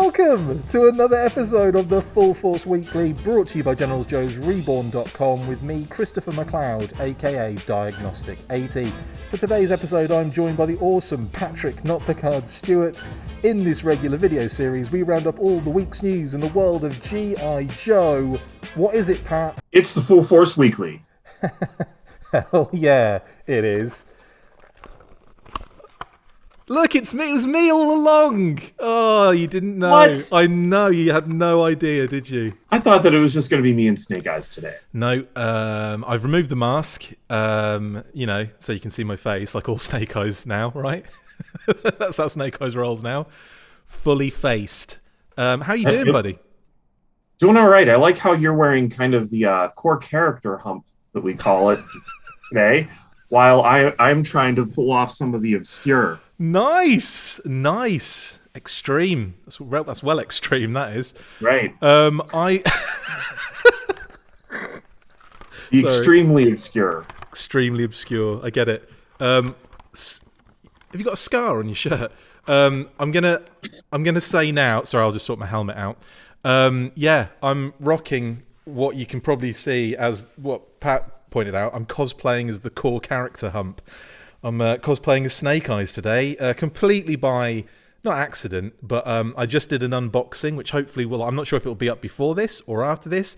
Welcome to another episode of the Full Force Weekly, brought to you by GeneralsJoes Reborn.com with me, Christopher McLeod AKA Diagnostic 80. For today's episode, I'm joined by the awesome Patrick Notpicard Stewart. In this regular video series, we round up all the week's news in the world of G.I. Joe. What is it, Pat? It's the Full Force Weekly. Hell yeah, it is. Look, it's me. It was me all along. Oh, you didn't know. What? I know. You had no idea, did you? I thought that it was just going to be me and Snake Eyes today. No, I've removed the mask, so you can see my face, like all Snake Eyes now, right? That's how Snake Eyes rolls now. Fully faced. How you doing, buddy? Doing all right. I like how you're wearing kind of the core character hump that we call it today, while I'm trying to pull off some of the obscure. Nice. Extreme. That's well extreme, that is. Right. The extremely obscure. Extremely obscure. I get it. Have you got a scar on your shirt? I'm gonna say now. Sorry, I'll just sort my helmet out. I'm rocking what you can probably see as what Pat pointed out. I'm cosplaying as the core character hump. I'm cosplaying as Snake Eyes today, completely by, not accident, but I just did an unboxing, which hopefully will, I'm not sure if it will be up before this or after this,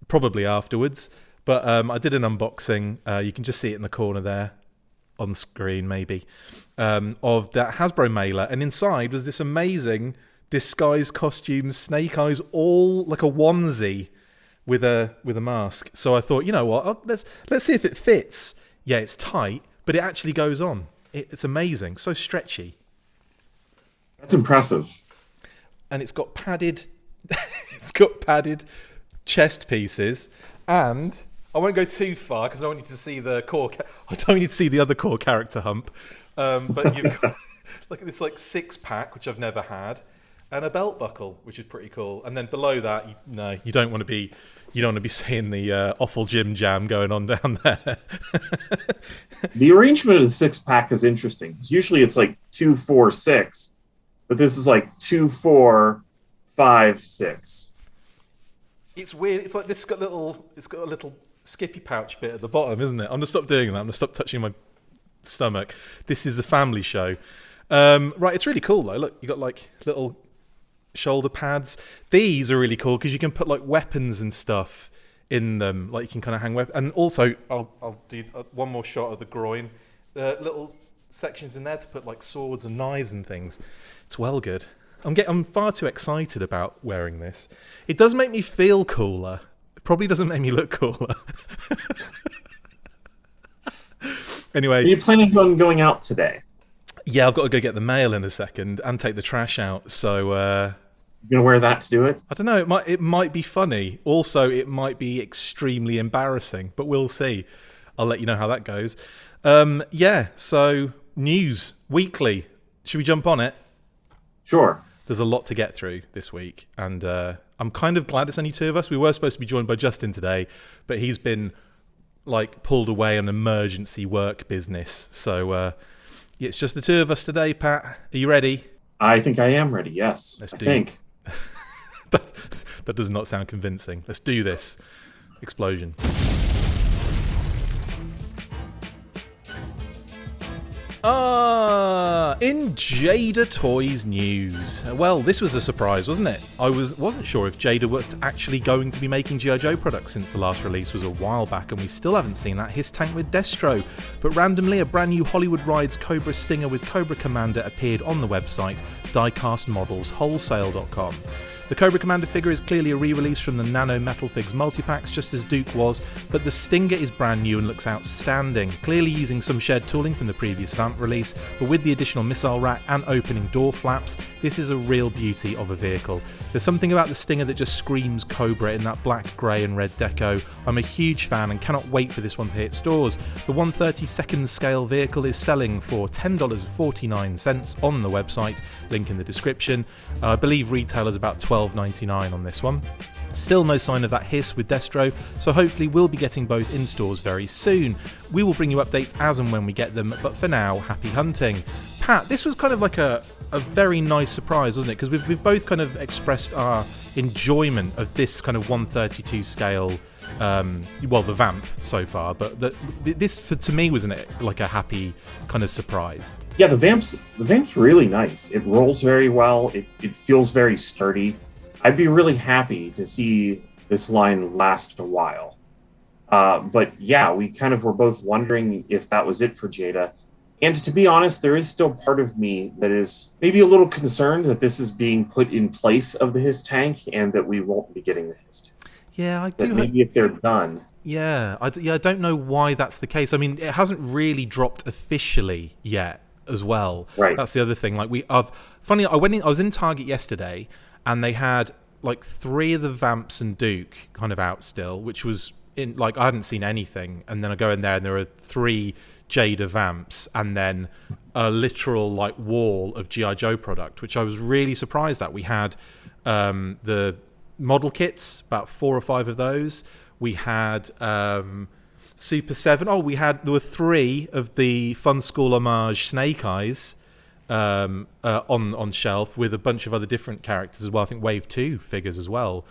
probably afterwards, but I did an unboxing, you can just see it in the corner there, on the screen maybe, of that Hasbro mailer, and inside was this amazing disguise costume, Snake Eyes, all like a onesie with a mask. So I thought, you know what, let's see if it fits. Yeah, it's tight. But it actually goes on. It's amazing. So stretchy. That's impressive. And it's got padded chest pieces. And I won't go too far because I don't want you to see the core. I don't want you to see the other core character hump. But you've got look at this like 6-pack, which I've never had, and a belt buckle, which is pretty cool. And then below that, you don't want to be. You don't want to be seeing the awful Jim Jam going on down there. The arrangement of the 6-pack is interesting. Because usually it's like 2, 4, 6. But this is like 2, 4, 5, 6. It's weird. It's like this got it's got a little skippy pouch bit at the bottom, isn't it? I'm going to stop doing that. I'm going to stop touching my stomach. This is a family show. Right, it's really cool though. Look, you got like little shoulder pads. These are really cool because you can put like weapons and stuff in them, like you can kind of hang weapons. And also I'll do one more shot of the groin, little sections in there to put like swords and knives and things. It's well good. I'm far too excited about wearing this. It does make me feel cooler. It probably doesn't make me look cooler. Anyway, are you planning on going out today? Yeah, I've got to go get the mail in a second and take the trash out. So you gonna wear that to do it? I don't know. It might be funny. Also, it might be extremely embarrassing. But we'll see. I'll let you know how that goes. So news weekly. Should we jump on it? Sure. There's a lot to get through this week, and I'm kind of glad it's only two of us. We were supposed to be joined by Justin today, but he's been like pulled away on emergency work business. So. It's just the two of us today, Pat. Are you ready? I think I am ready, yes. I think. That does not sound convincing. Let's do this. Explosion. In Jada Toys news. Well, this was a surprise, wasn't it? I wasn't sure if Jada were actually going to be making G.I. Joe products since the last release was a while back, and we still haven't seen that Hiss tank with Destro. But randomly, a brand new Hollywood Rides Cobra Stinger with Cobra Commander appeared on the website, DIECAST Models WHOLESALE.com. The Cobra Commander figure is clearly a re-release from the Nano Metal Figs multipacks, just as Duke was, but the Stinger is brand new and looks outstanding, clearly using some shared tooling from the previous Vamp release, but with the additional missile rack and opening door flaps, this is a real beauty of a vehicle. There's something about the Stinger that just screams Cobra in that black, grey and red deco. I'm a huge fan and cannot wait for this one to hit stores. The 1/32 scale vehicle is selling for $10.49 on the website, link in the description. I believe retail is about $12.99 on this one. Still no sign of that Hiss with Destro, so hopefully we'll be getting both in stores very soon. We will bring you updates as and when we get them, but for now, happy hunting. Pat, this was kind of like a very nice surprise, wasn't it? Because we've both kind of expressed our enjoyment of this kind of 132 scale, the vamp so far, but this to me was like a happy kind of surprise. Yeah, the vamp's really nice. It rolls very well. It feels very sturdy. I'd be really happy to see this line last a while. But yeah, we kind of were both wondering if that was it for Jada. And to be honest, there is still part of me that is maybe a little concerned that this is being put in place of the Hiss tank and that we won't be getting the Hiss tank. Yeah, I do. That maybe if they're done. Yeah, I don't know why that's the case. I mean, it hasn't really dropped officially yet as well. Right. That's the other thing. Like I was in Target yesterday and they had like 3 of the Vamps and Duke kind of out still, which was in like I hadn't seen anything. And then I go in there and there are 3 Jada Vamps and then a literal like wall of G.I. Joe product, which I was really surprised at. We had the model kits, about 4 or 5 of those. We had Super 7. There were 3 of the Fun School homage Snake Eyes on shelf with a bunch of other different characters as well. I think Wave 2 figures as well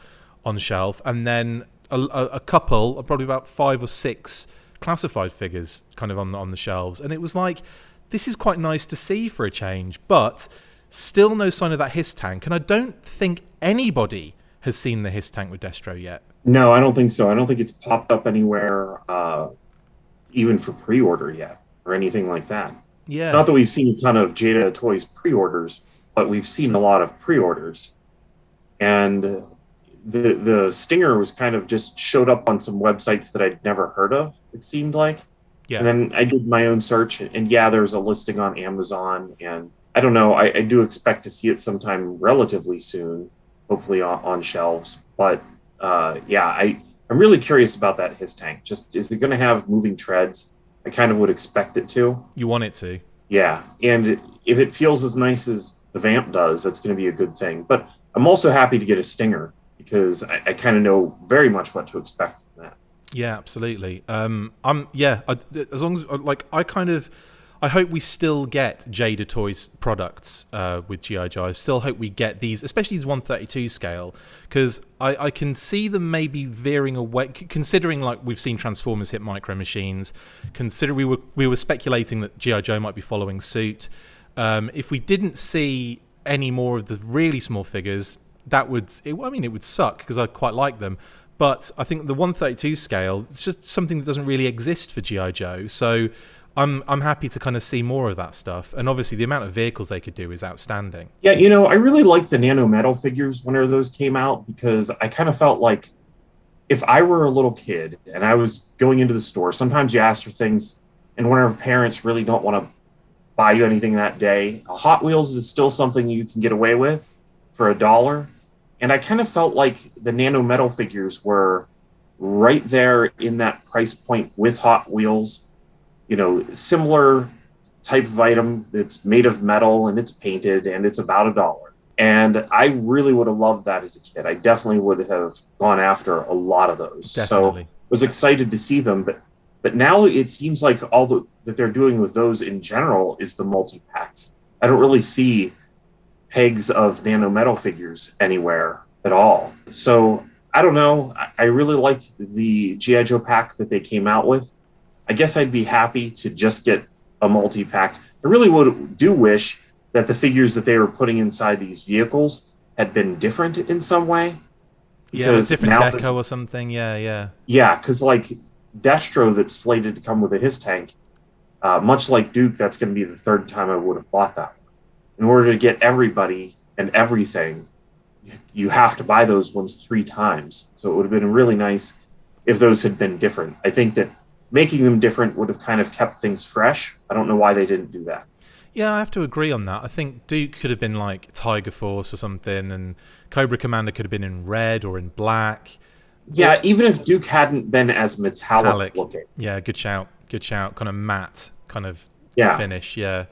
on shelf. And then a couple, probably about 5 or 6 classified figures kind of on the shelves. And it was like, this is quite nice to see for a change, but still no sign of that Hiss tank. And I don't think anybody has seen the Hiss tank with Destro yet. No, I don't think so. I don't think it's popped up anywhere, even for pre-order yet or anything like that. Yeah. Not that we've seen a ton of Jada Toys pre-orders, but we've seen a lot of pre-orders. And the Stinger was kind of just showed up on some websites that I'd never heard of, it seemed like. Yeah. And then I did my own search, and yeah, there's a listing on Amazon. And I don't know, I do expect to see it sometime relatively soon, hopefully on shelves. But I'm really curious about that Hiss tank. Just, is it going to have moving treads? I kind of would expect it to. You want it to? Yeah. And if it feels as nice as the Vamp does, that's going to be a good thing. But I'm also happy to get a Stinger because I kind of know very much what to expect from that. Yeah, absolutely. As long as I hope we still get Jada Toys products with G.I. Joe. I still hope we get these, especially these 132 scale, because I can see them maybe veering away, considering like we've seen Transformers hit Micro Machines, consider we were speculating that G.I. Joe might be following suit. If we didn't see any more of the really small figures, it would suck because I quite like them. But I think the 132 scale, it's just something that doesn't really exist for G.I. Joe. So I'm happy to kind of see more of that stuff. And obviously the amount of vehicles they could do is outstanding. Yeah, I really liked the nano metal figures whenever those came out, because I kind of felt like if I were a little kid and I was going into the store, sometimes you ask for things and whenever parents really don't want to buy you anything that day, Hot Wheels is still something you can get away with for $1. And I kind of felt like the nano metal figures were right there in that price point with Hot Wheels. Similar type of item that's made of metal and it's painted and it's about $1. And I really would have loved that as a kid. I definitely would have gone after a lot of those. Definitely. So I was excited to see them, but now it seems like all that they're doing with those in general is the multi-packs. I don't really see pegs of nano metal figures anywhere at all. So I don't know. I really liked the G.I. Joe pack that they came out with. I guess I'd be happy to just get a multi-pack. I really do wish that the figures that they were putting inside these vehicles had been different in some way. Yeah, a different deco or something. Yeah. Yeah, because like Destro that's slated to come with a Hiss tank, much like Duke, that's going to be the 3rd time I would have bought that. In order to get everybody and everything, you have to buy those ones 3 times. So it would have been really nice if those had been different. I think that making them different would have kind of kept things fresh. I don't know why they didn't do that. Yeah, I have to agree on that. I think Duke could have been like Tiger Force or something, and Cobra Commander could have been in red or in black. Yeah, even if Duke hadn't been as metallic looking. Yeah, good shout. Kind of matte kind of finish, yeah.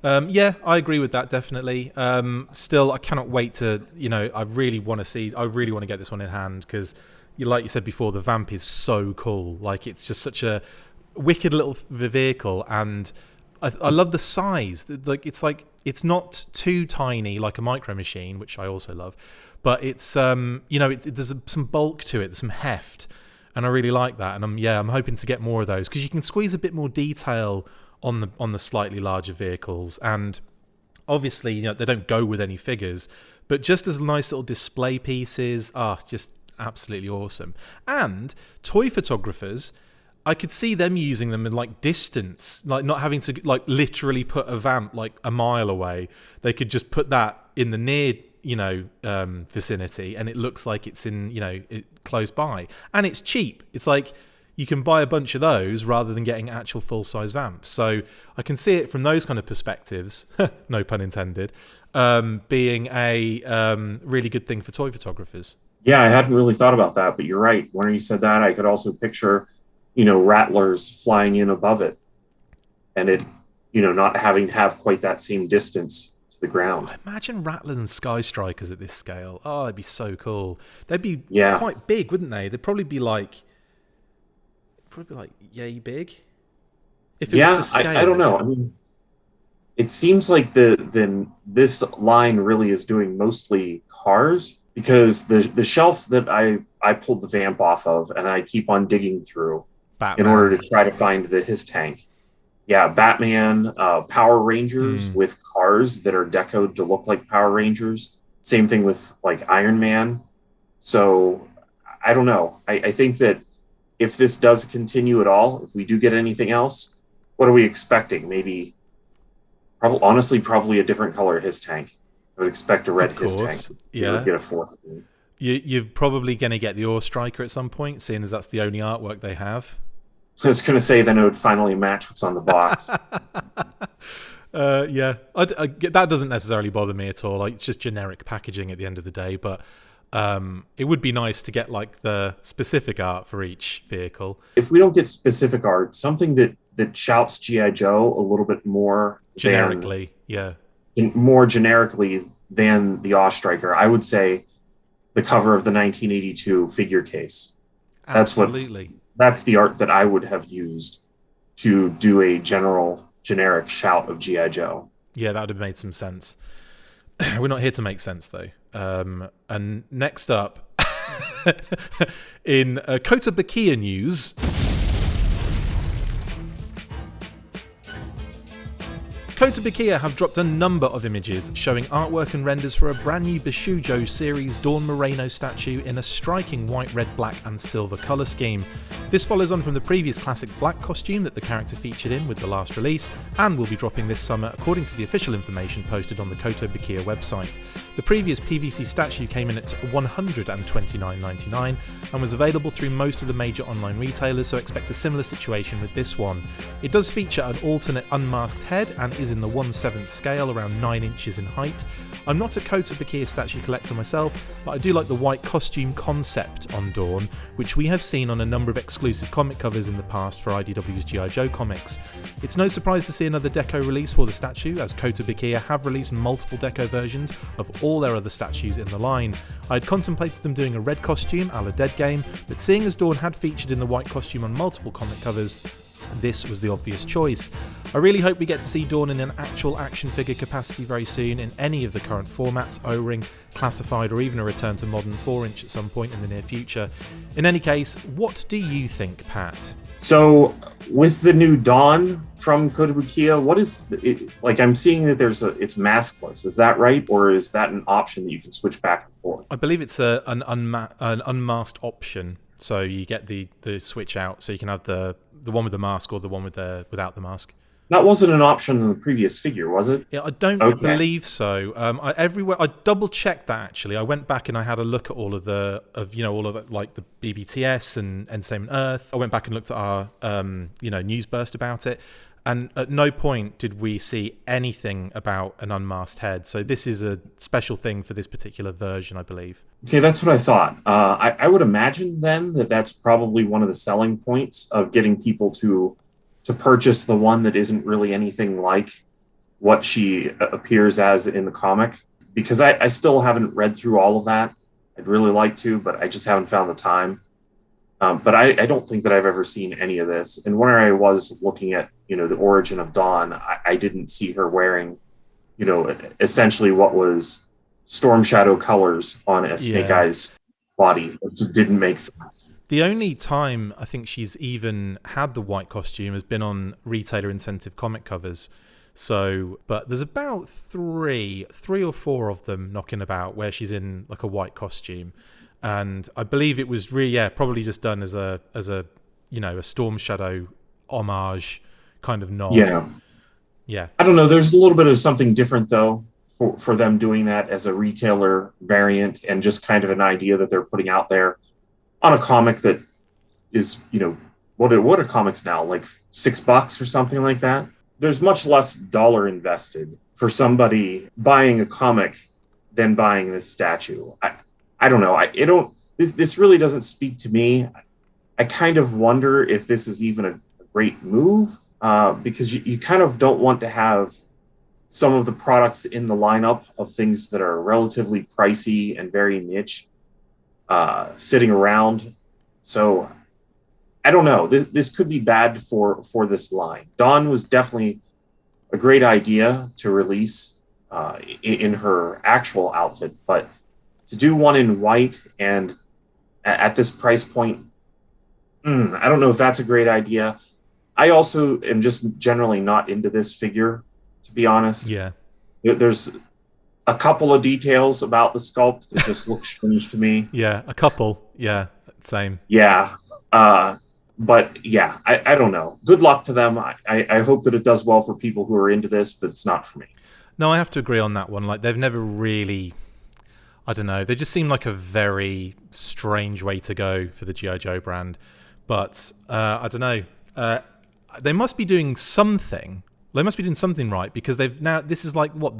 I agree with that, definitely. Still, I cannot wait to, I really want to get this one in hand because, like you said before, the Vamp is so cool. Like, it's just such a wicked little vehicle, and I love the size. Like it's not too tiny like a Micro Machine, which I also love, but it's there's some bulk to it, there's some heft, and I really like that. And I'm hoping to get more of those because you can squeeze a bit more detail on the slightly larger vehicles. And obviously, they don't go with any figures, but just as nice little display pieces, just absolutely awesome. And toy photographers, I could see them using them in like distance, like not having to like literally put a vamp like a mile away. They could just put that in the near, vicinity, and it looks like it's in, close by, and it's cheap. It's like you can buy a bunch of those rather than getting actual full-size vamps. So I can see it from those kind of perspectives, no pun intended, being a really good thing for toy photographers. Yeah, I hadn't really thought about that, but you're right. When you said that, I could also picture, rattlers flying in above it, and it, not having to have quite that same distance to the ground. Imagine rattlers and sky strikers at this scale. Oh, that'd be so cool. They'd be quite big, wouldn't they? They'd probably be like yay big. If it was to scale. I don't know. I mean, it seems like this line really is doing mostly cars, because the shelf that I pulled the vamp off of, and I keep on digging through Batman. In order to try to find his tank. Yeah, Batman, Power Rangers with cars that are decoed to look like Power Rangers. Same thing with like Iron Man. So I don't know. I think that if this does continue at all, if we do get anything else, what are we expecting? Maybe, probably a different color his tank. I would expect a red his tank. Yeah. Get a fourth. You're probably going to get the Ore Striker at some point, seeing as that's the only artwork they have. I was going to say then it would finally match what's on the box. That doesn't necessarily bother me at all. Like, it's just generic packaging at the end of the day, but it would be nice to get like the specific art for each vehicle. If we don't get specific art, something that shouts G.I. Joe a little bit more generically, more generically than the Awe Striker, I would say the cover of the 1982 figure case. Absolutely. That's the art that I would have used to do a generic shout of G.I. Joe. Yeah, that would have made some sense. We're not here to make sense, though. And next up, in Kotobukiya news, Kotobukiya have dropped a number of images showing artwork and renders for a brand new Bishujo series Dawn Moreno statue in a striking white, red, black and silver colour scheme. This follows on from the previous classic black costume that the character featured in with the last release, and will be dropping this summer according to the official information posted on the Kotobukiya website. The previous PVC statue came in at $129.99 and was available through most of the major online retailers, so expect a similar situation with this one. It does feature an alternate unmasked head and is in the 1/7 scale, around 9 inches in height. I'm not a Kotobukiya statue collector myself, but I do like the white costume concept on Dawn, which we have seen on a number of exclusive comic covers in the past for IDW's G.I. Joe comics. It's no surprise to see another deco release for the statue, as Kotobukiya have released multiple deco versions of all their other statues in the line. I had contemplated them doing a red costume a la Dead Game, but seeing as Dawn had featured in the white costume on multiple comic covers, this was the obvious choice. I really hope we get to see Dawn in an actual action figure capacity very soon in any of the current formats, O-ring, classified, or even a return to modern 4-inch at some point in the near future. In any case, what do you think, Pat? So, with the new Dawn from Kotobukiya, what is it, like? I'm seeing that it's maskless. Is that right, or is that an option that you can switch back and forth? I believe it's an unmasked option. So you get the switch out, so you can have the one with the mask or the one without the mask. That wasn't an option in the previous figure, was it? Yeah, I don't believe so. I double checked that actually. I went back and I had a look at all of like the BBTS and Entertainment Earth. I went back and looked at our news burst about it, and at no point did we see anything about an unmasked head. So this is a special thing for this particular version, I believe. Okay, that's what I thought. I would imagine then that's probably one of the selling points of getting people to purchase the one that isn't really anything like what she appears as in the comic, because I still haven't read through all of that. I'd really like to, but I just haven't found the time. But I don't think that I've ever seen any of this. And when I was looking at, the origin of Dawn, I didn't see her wearing, essentially what was Storm Shadow colors on a Snake Eyes body. It didn't make sense. The only time I think she's even had the white costume has been on retailer incentive comic covers. So, but there's about three or four of them knocking about where she's in like a white costume. And I believe it was really, probably just done as a a Storm Shadow homage kind of nod. Yeah. I don't know. There's a little bit of something different though for them doing that as a retailer variant, and just kind of an idea that they're putting out there on a comic that is, what are comics now, like $6 or something like that? There's much less dollar invested for somebody buying a comic than buying this statue. I don't know. This really doesn't speak to me. I kind of wonder if this is even a great move, because you kind of don't want to have some of the products in the lineup of things that are relatively pricey and very niche sitting around. So I don't know. This could be bad for this line. Dawn was definitely a great idea to release in her actual outfit, but to do one in white and at this price point, I don't know if that's a great idea. I also am just generally not into this figure, to be honest. Yeah. There's a couple of details about the sculpt that just look strange to me. Yeah, a couple. Yeah, same. Yeah. But yeah, I don't know. Good luck to them. I hope that it does well for people who are into this, but it's not for me. No, I have to agree on that one. Like, they've never really, I don't know, they just seem like a very strange way to go for the G.I. Joe brand. But I don't know. They must be doing something. They must be doing something right, because they've now, this is like what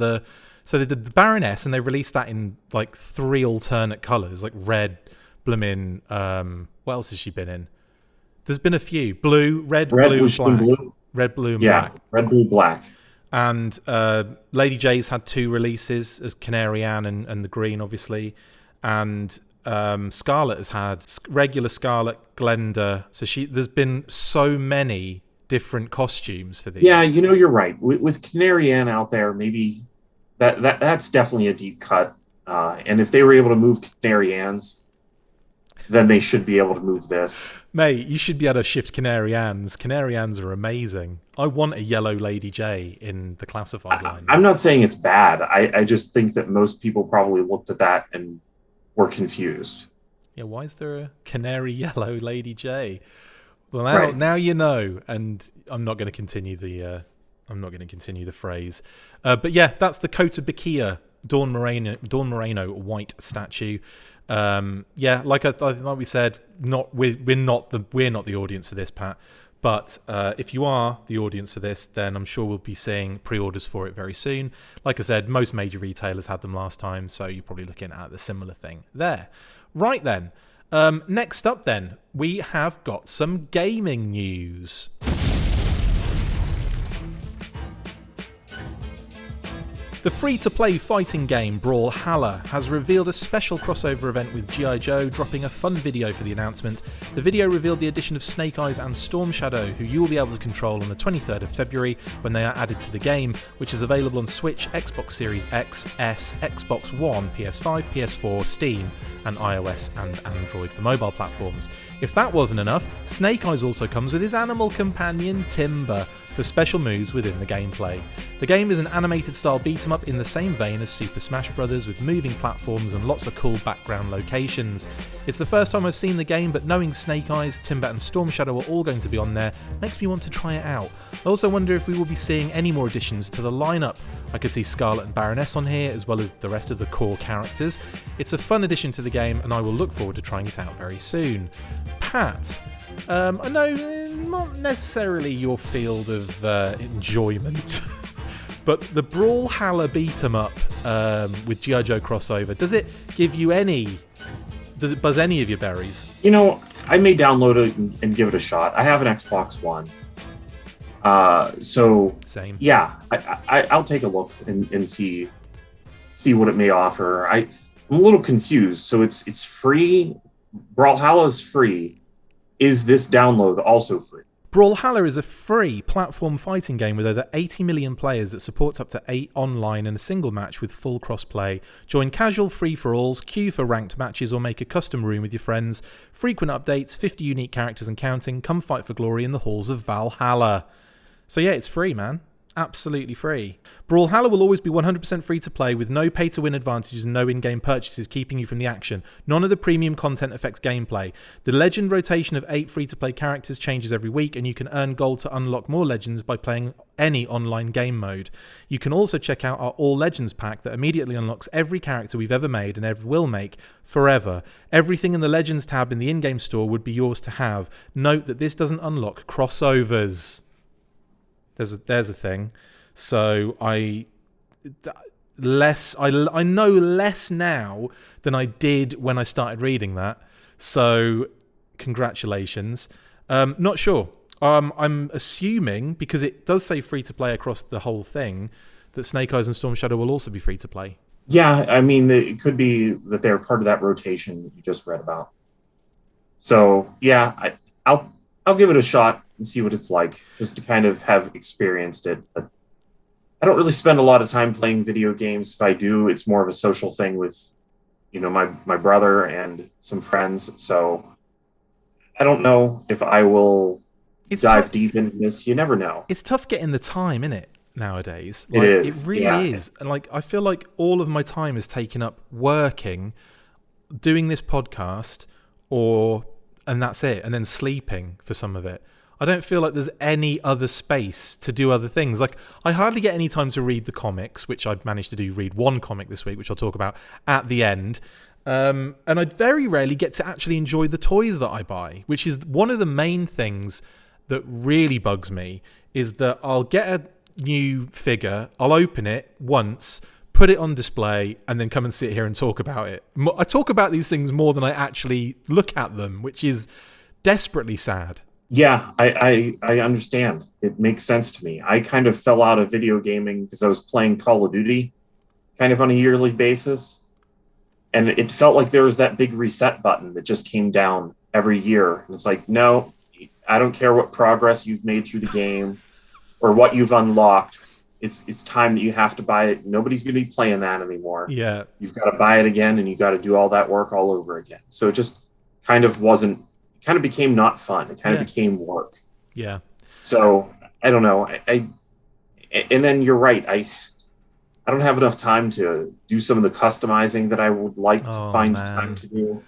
so they did the Baroness, and they released that in like 3 alternate colors, like red, blooming, what else has she been in? There's been a few. Blue, red, blue, black. Blue. Red, blue, and black. Red, blue, black. And Lady J's had 2 releases as Canary Ann and the green, obviously. And Scarlet has had regular Scarlet, Glenda. So there's been so many different costumes for these. Yeah, you're right. With Canary Ann out there, maybe that's definitely a deep cut. And if they were able to move Canary Ann's, then they should be able to move this. Mate, you should be able to shift Canary Ann's. Canary Ann's are amazing. I want a yellow Lady J in the classified line. I'm not saying it's bad. I just think that most people probably looked at that and were confused. Yeah, why is there a canary yellow Lady J? Well, now you know, and I'm not going to continue the phrase. But yeah, that's the Kotobukiya Dawn Moreno white statue. Yeah, like we said, we're not the audience for this, Pat. But if you are the audience for this, then I'm sure we'll be seeing pre-orders for it very soon. Like I said, most major retailers had them last time, so you're probably looking at the similar thing there. Right then, next up then, we have got some gaming news. The free-to-play fighting game Brawlhalla has revealed a special crossover event with G.I. Joe, dropping a fun video for the announcement. The video revealed the addition of Snake Eyes and Storm Shadow, who you will be able to control on the 23rd of February when they are added to the game, which is available on Switch, Xbox Series X, S, Xbox One, PS5, PS4, Steam, and iOS and Android for mobile platforms. If that wasn't enough, Snake Eyes also comes with his animal companion Timber for special moves within the gameplay. The game is an animated style beat-em-up in the same vein as Super Smash Bros. With moving platforms and lots of cool background locations. It's the first time I've seen the game, but knowing Snake Eyes, Timber and Storm Shadow are all going to be on there makes me want to try it out. I also wonder if we will be seeing any more additions to the lineup. I could see Scarlet and Baroness on here, as well as the rest of the core characters. It's a fun addition to the game, and I will look forward to trying it out very soon. Pat, I know not necessarily your field of enjoyment, but the Brawlhalla beat 'em up with G.I. Joe crossover, does it buzz any of your berries? I may download it and give it a shot. I have an Xbox One. So same. Yeah, I'll take a look and see what it may offer. I'm a little confused. So it's free. Brawlhalla is free, is this download also free? Brawlhalla is a free platform fighting game with over 80 million players that supports up to 8 online in a single match with full cross-play. Join casual free-for-alls, queue for ranked matches, or make a custom room with your friends. Frequent updates, 50 unique characters and counting. Come fight for glory in the halls of Valhalla. So yeah, it's free, man. Absolutely free. Brawlhalla will always be 100% free to play with no pay to win advantages and no in-game purchases keeping you from the action. None of the premium content affects gameplay. The legend rotation of 8 free-to-play characters changes every week, and you can earn gold to unlock more legends by playing any online game mode. You can also check out our All Legends pack that immediately unlocks every character we've ever made and ever will make forever. Everything in the Legends tab in the in-game store would be yours to have. Note that this doesn't unlock crossovers. There's a thing. So I know less now than I did when I started reading that. So congratulations. Not sure. I'm assuming, because it does say free to play across the whole thing, that Snake Eyes and Storm Shadow will also be free to play. Yeah, I mean, it could be that they're part of that rotation that you just read about. So yeah, I'll give it a shot and see what it's like, just to kind of have experienced it. But I don't really spend a lot of time playing video games. If I do, it's more of a social thing with, my brother and some friends. So I don't know if I will dive deep into this. You never know. It's tough getting the time, isn't it, nowadays? It is. It really is. And I feel like all of my time is taken up working, doing this podcast, and that's it, and then sleeping for some of it. I don't feel like there's any other space to do other things. Like, I hardly get any time to read the comics, which I've managed to read one comic this week, which I'll talk about at the end. And I very rarely get to actually enjoy the toys that I buy, which is one of the main things that really bugs me, is that I'll get a new figure, I'll open it once, put it on display, and then come and sit here and talk about it. I talk about these things more than I actually look at them, which is desperately sad. Yeah, I understand. It makes sense to me. I kind of fell out of video gaming because I was playing Call of Duty kind of on a yearly basis. And it felt like there was that big reset button that just came down every year. And it's like, no, I don't care what progress you've made through the game or what you've unlocked. It's time that you have to buy it. Nobody's going to be playing that anymore. Yeah. You've got to buy it again, and you got to do all that work all over again. So it just kind of became not fun. It kind of became work. Yeah. So I don't know. And then you're right. I don't have enough time to do some of the customizing that I would like to find time to do.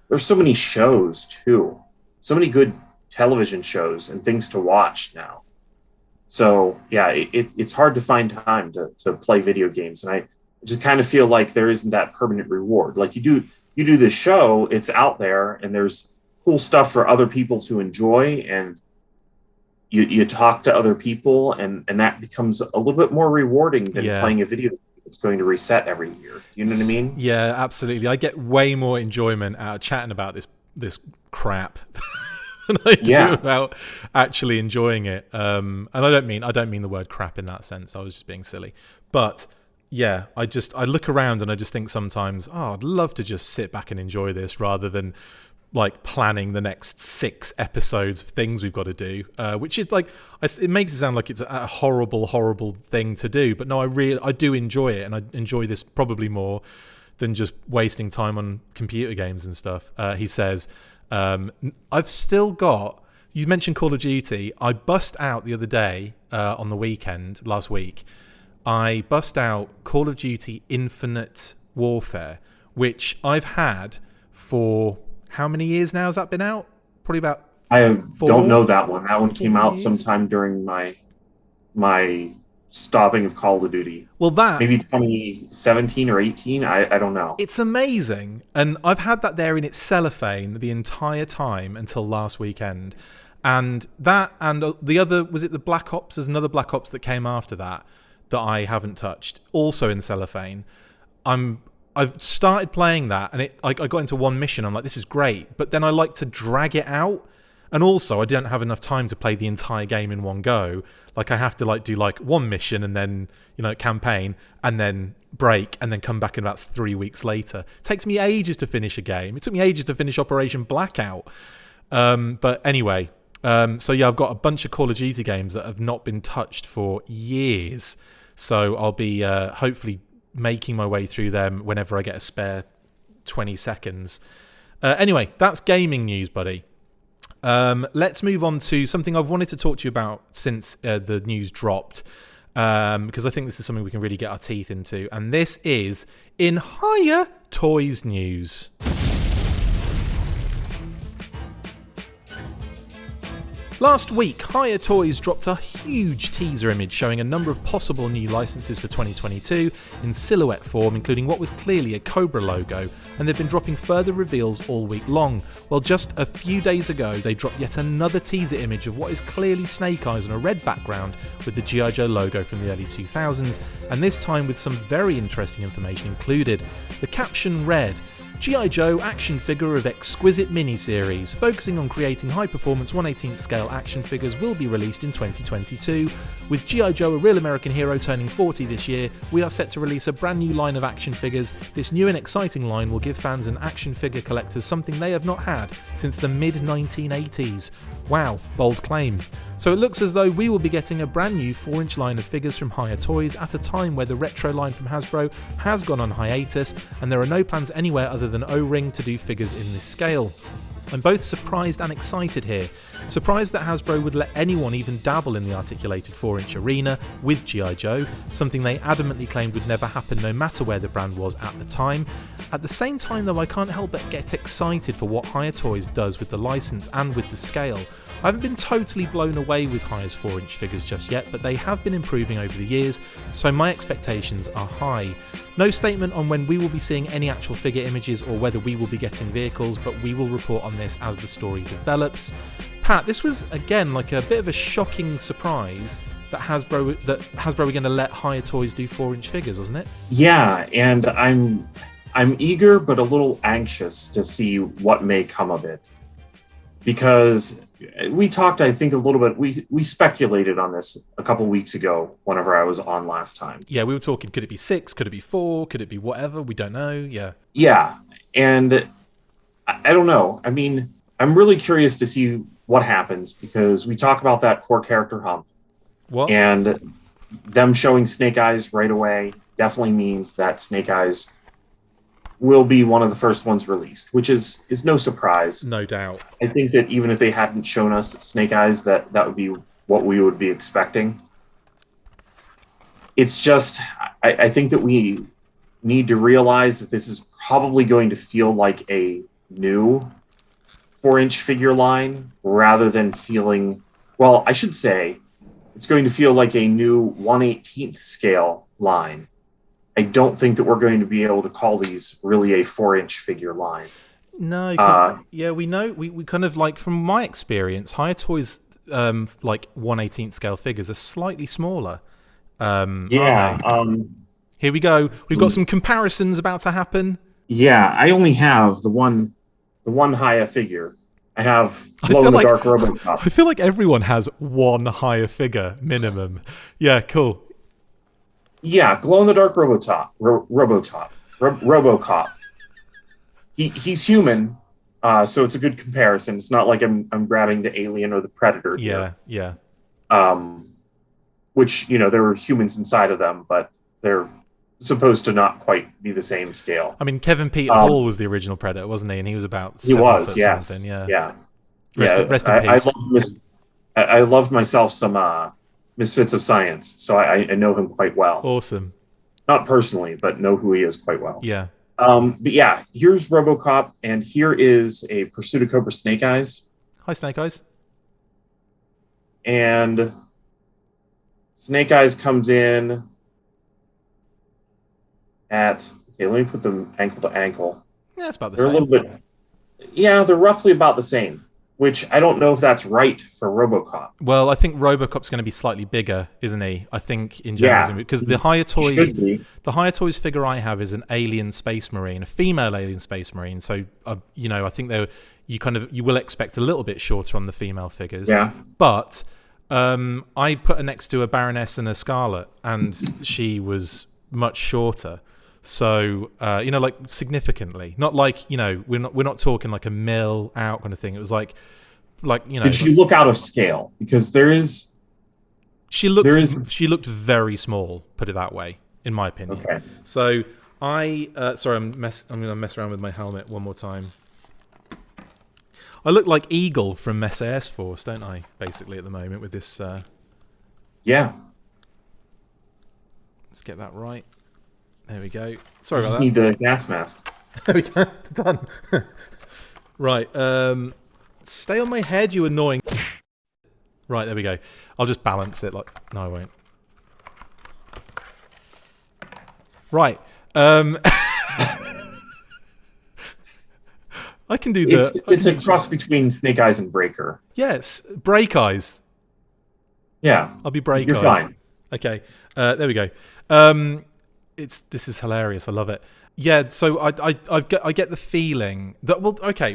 There's so many shows too. So many good television shows and things to watch now. So yeah, it's hard to find time to play video games. And I just kind of feel like there isn't that permanent reward. Like you do this show, it's out there, and there's cool stuff for other people to enjoy, and you talk to other people, and that becomes a little bit more rewarding than playing a video game that's going to reset every year. You know what I mean? Yeah, absolutely. I get way more enjoyment out of chatting about this crap than I do about actually enjoying it. And I don't mean the word crap in that sense. I was just being silly. But yeah, I look around and I just think sometimes, I'd love to just sit back and enjoy this rather than like planning the next 6 episodes of things we've got to do, which is like, it makes it sound like it's a horrible thing to do. But no, I do enjoy it, and I enjoy this probably more than just wasting time on computer games and stuff. He says, I've still got, you mentioned Call of Duty. I bust out the other day, on the weekend, last week, I bust out Call of Duty Infinite Warfare, which I've had for... How many years now has that been out? Probably about 4. Don't know that one. That one came out sometime during my stopping of Call of Duty. Well, that... Maybe 2017 or 18? I don't know. It's amazing. And I've had that there in its cellophane the entire time until last weekend. And that, and the other, was it the Black Ops? There's another Black Ops that came after that I haven't touched. Also in cellophane. I've started playing that, and I got into one mission. I'm like, this is great. But then I like to drag it out. And also, I don't have enough time to play the entire game in one go. Like, I have to do one mission and then, campaign, and then break, and then come back in about 3 weeks later. It takes me ages to finish a game. It took me ages to finish Operation Blackout. But anyway, so yeah, I've got a bunch of Call of Duty games that have not been touched for years. So I'll be hopefully making my way through them whenever I get a spare 20 seconds. Anyway, that's gaming news, buddy. Let's move on to something I've wanted to talk to you about since the news dropped, because I think this is something we can really get our teeth into, and this is in Hiya Toys news. Last week, Hiya Toys dropped a huge teaser image showing a number of possible new licenses for 2022 in silhouette form, including what was clearly a Cobra logo, and they've been dropping further reveals all week long. Well, just a few days ago, they dropped yet another teaser image of what is clearly Snake Eyes on a red background with the G.I. Joe logo from the early 2000s, and this time with some very interesting information included. The caption read, G.I. Joe action figure of exquisite miniseries, focusing on creating high-performance 1/18th scale action figures, will be released in 2022. With G.I. Joe, a real American hero, turning 40 this year, we are set to release a brand new line of action figures. This new and exciting line will give fans and action figure collectors something they have not had since the mid-1980s. Wow, bold claim. So it looks as though we will be getting a brand new 4-inch line of figures from Hiya Toys at a time where the retro line from Hasbro has gone on hiatus, and there are no plans anywhere other than O-Ring to do figures in this scale. I'm both surprised and excited here. Surprised that Hasbro would let anyone even dabble in the articulated 4-inch arena with G.I. Joe, something they adamantly claimed would never happen no matter where the brand was at the time. At the same time though, I can't help but get excited for what Hiya Toys does with the license and with the scale. I haven't been totally blown away with Hiya's 4-inch figures just yet, but they have been improving over the years, so my expectations are high. No statement on when we will be seeing any actual figure images or whether we will be getting vehicles, but we will report on this as the story develops. Pat, this was again like a bit of a shocking surprise that Hasbro were going to let Hiya Toys do 4-inch figures, wasn't it? Yeah, and I'm eager but a little anxious to see what may come of it, because we talked, I think, a little bit. We speculated on this a couple weeks ago whenever I was on last time. Yeah, we were talking, could it be 6? Could it be 4? Could it be whatever? We don't know. Yeah. Yeah, and I don't know. I mean, I'm really curious to see what happens, because we talk about that core character hump. What? And them showing Snake Eyes right away definitely means that Snake Eyes will be one of the first ones released, which is no surprise. No doubt. I think that even if they hadn't shown us Snake Eyes, that would be what we would be expecting. It's just, I think that we need to realize that this is probably going to feel like a new 4-inch figure line rather than feeling, well, I should say, it's going to feel like a new 1/18th scale line. I don't think that we're going to be able to call these really a 4-inch figure line. No, because yeah, we know, we kind of like, from my experience, Hiya Toys like 1/18th scale figures are slightly smaller. Yeah. Here we go. We've got some comparisons about to happen. Yeah, I only have the one Hiya figure. I have glow-in-the-dark RoboCop. I feel like everyone has one Hiya figure minimum. Yeah, cool. Yeah, glow-in-the-dark RoboCop. He's human, so it's a good comparison. It's not like I'm grabbing the Alien or the Predator. Yeah, yeah. Which, you know, there were humans inside of them, but they're supposed to not quite be the same scale. I mean, Kevin Peter Hall was the original Predator, wasn't he? And he was about 7 foot yes. something. Yeah. Yeah. Rest in peace. I loved myself some Misfits of Science, so I know him quite well. Awesome. Not personally, but know who he is quite well. Yeah. But yeah, here's RoboCop, and here is a Pursuit of Cobra Snake Eyes. Hi, Snake Eyes. And Snake Eyes comes in at, okay, let me put them ankle to ankle. Yeah, it's about the They're same. a little bit, yeah, they're roughly about the same, which I don't know if that's right for RoboCop. Well, I think RoboCop's going to be slightly bigger, isn't he? I think in general, because the Hiya Toys figure I have is an alien space marine, a female alien space marine. So, you know, I think you will expect a little bit shorter on the female figures. Yeah. But I put her next to a Baroness and a Scarlet, and she was much shorter. So like significantly, not like we're not talking like a mil out kind of thing. It was like Did she look out of scale? Because she looked very small. Put it that way, in my opinion. Okay. So I'm gonna mess around with my helmet one more time. I look like Eagle from SAS Force, don't I? Basically, at the moment with this. Yeah. Let's get that right. There we go. Sorry about that. Need the gas mask. There we go. Done. Right. Stay on my head, you annoying. Right, there we go. I'll just balance it. No, I won't. Right. I can do that. It's a cross between Snake Eyes and Breaker. Yes, Break Eyes. Yeah. I'll be Break Eyes. You're fine. Okay. There we go. This is hilarious. I love it. Yeah. So I get the feeling that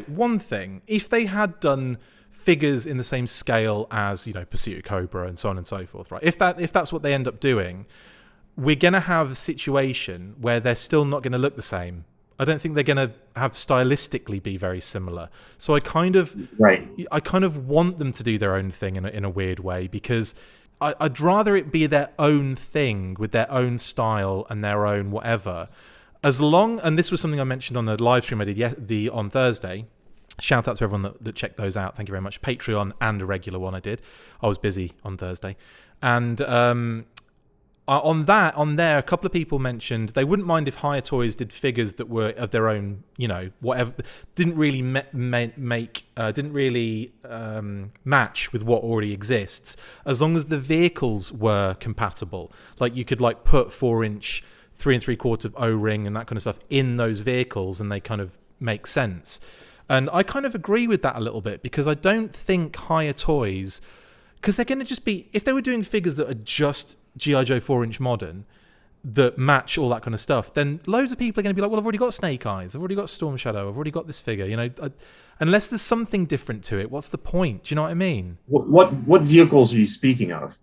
one thing, if they had done figures in the same scale as Pursuit of Cobra and so on and so forth, right? If that's what they end up doing, we're gonna have a situation where they're still not gonna look the same. I don't think they're gonna have stylistically be very similar. So I kind of want them to do their own thing in a weird way, because I'd rather it be their own thing with their own style and their own whatever. And this was something I mentioned on the live stream I did on Thursday. Shout out to everyone that checked those out. Thank you very much. Patreon and a regular one I did. I was busy on Thursday. And on there, a couple of people mentioned they wouldn't mind if Hiya Toys did figures that were of their own, whatever, didn't really match with what already exists, as long as the vehicles were compatible. Like you could put 4-inch 3 3/4 O-ring and that kind of stuff in those vehicles, and they kind of make sense. And I kind of agree with that a little bit, because I don't think Hiya Toys, because they're going to just be, if they were doing figures that are just G.I. Joe 4-inch modern that match all that kind of stuff, then loads of people are going to be like, well, I've already got Snake Eyes, I've already got Storm Shadow, I've already got this figure. Unless there's something different to it, what's the point? Do you know what I mean? What vehicles are you speaking of?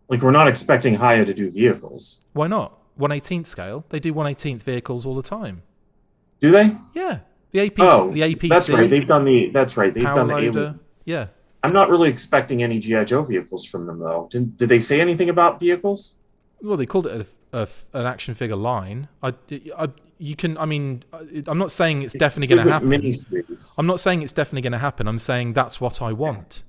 Like, we're not expecting Hiya to do vehicles. Why not? 1/18 scale. They do 1/18 vehicles all the time. Do they? Yeah. The APC. That's right. They've done the Alien. Yeah. I'm not really expecting any G.I. Joe vehicles from them, though. Did they say anything about vehicles? Well, they called it an action figure line. I'm not saying it's definitely going to happen. I'm not saying it's definitely going to happen. I'm saying that's what I want.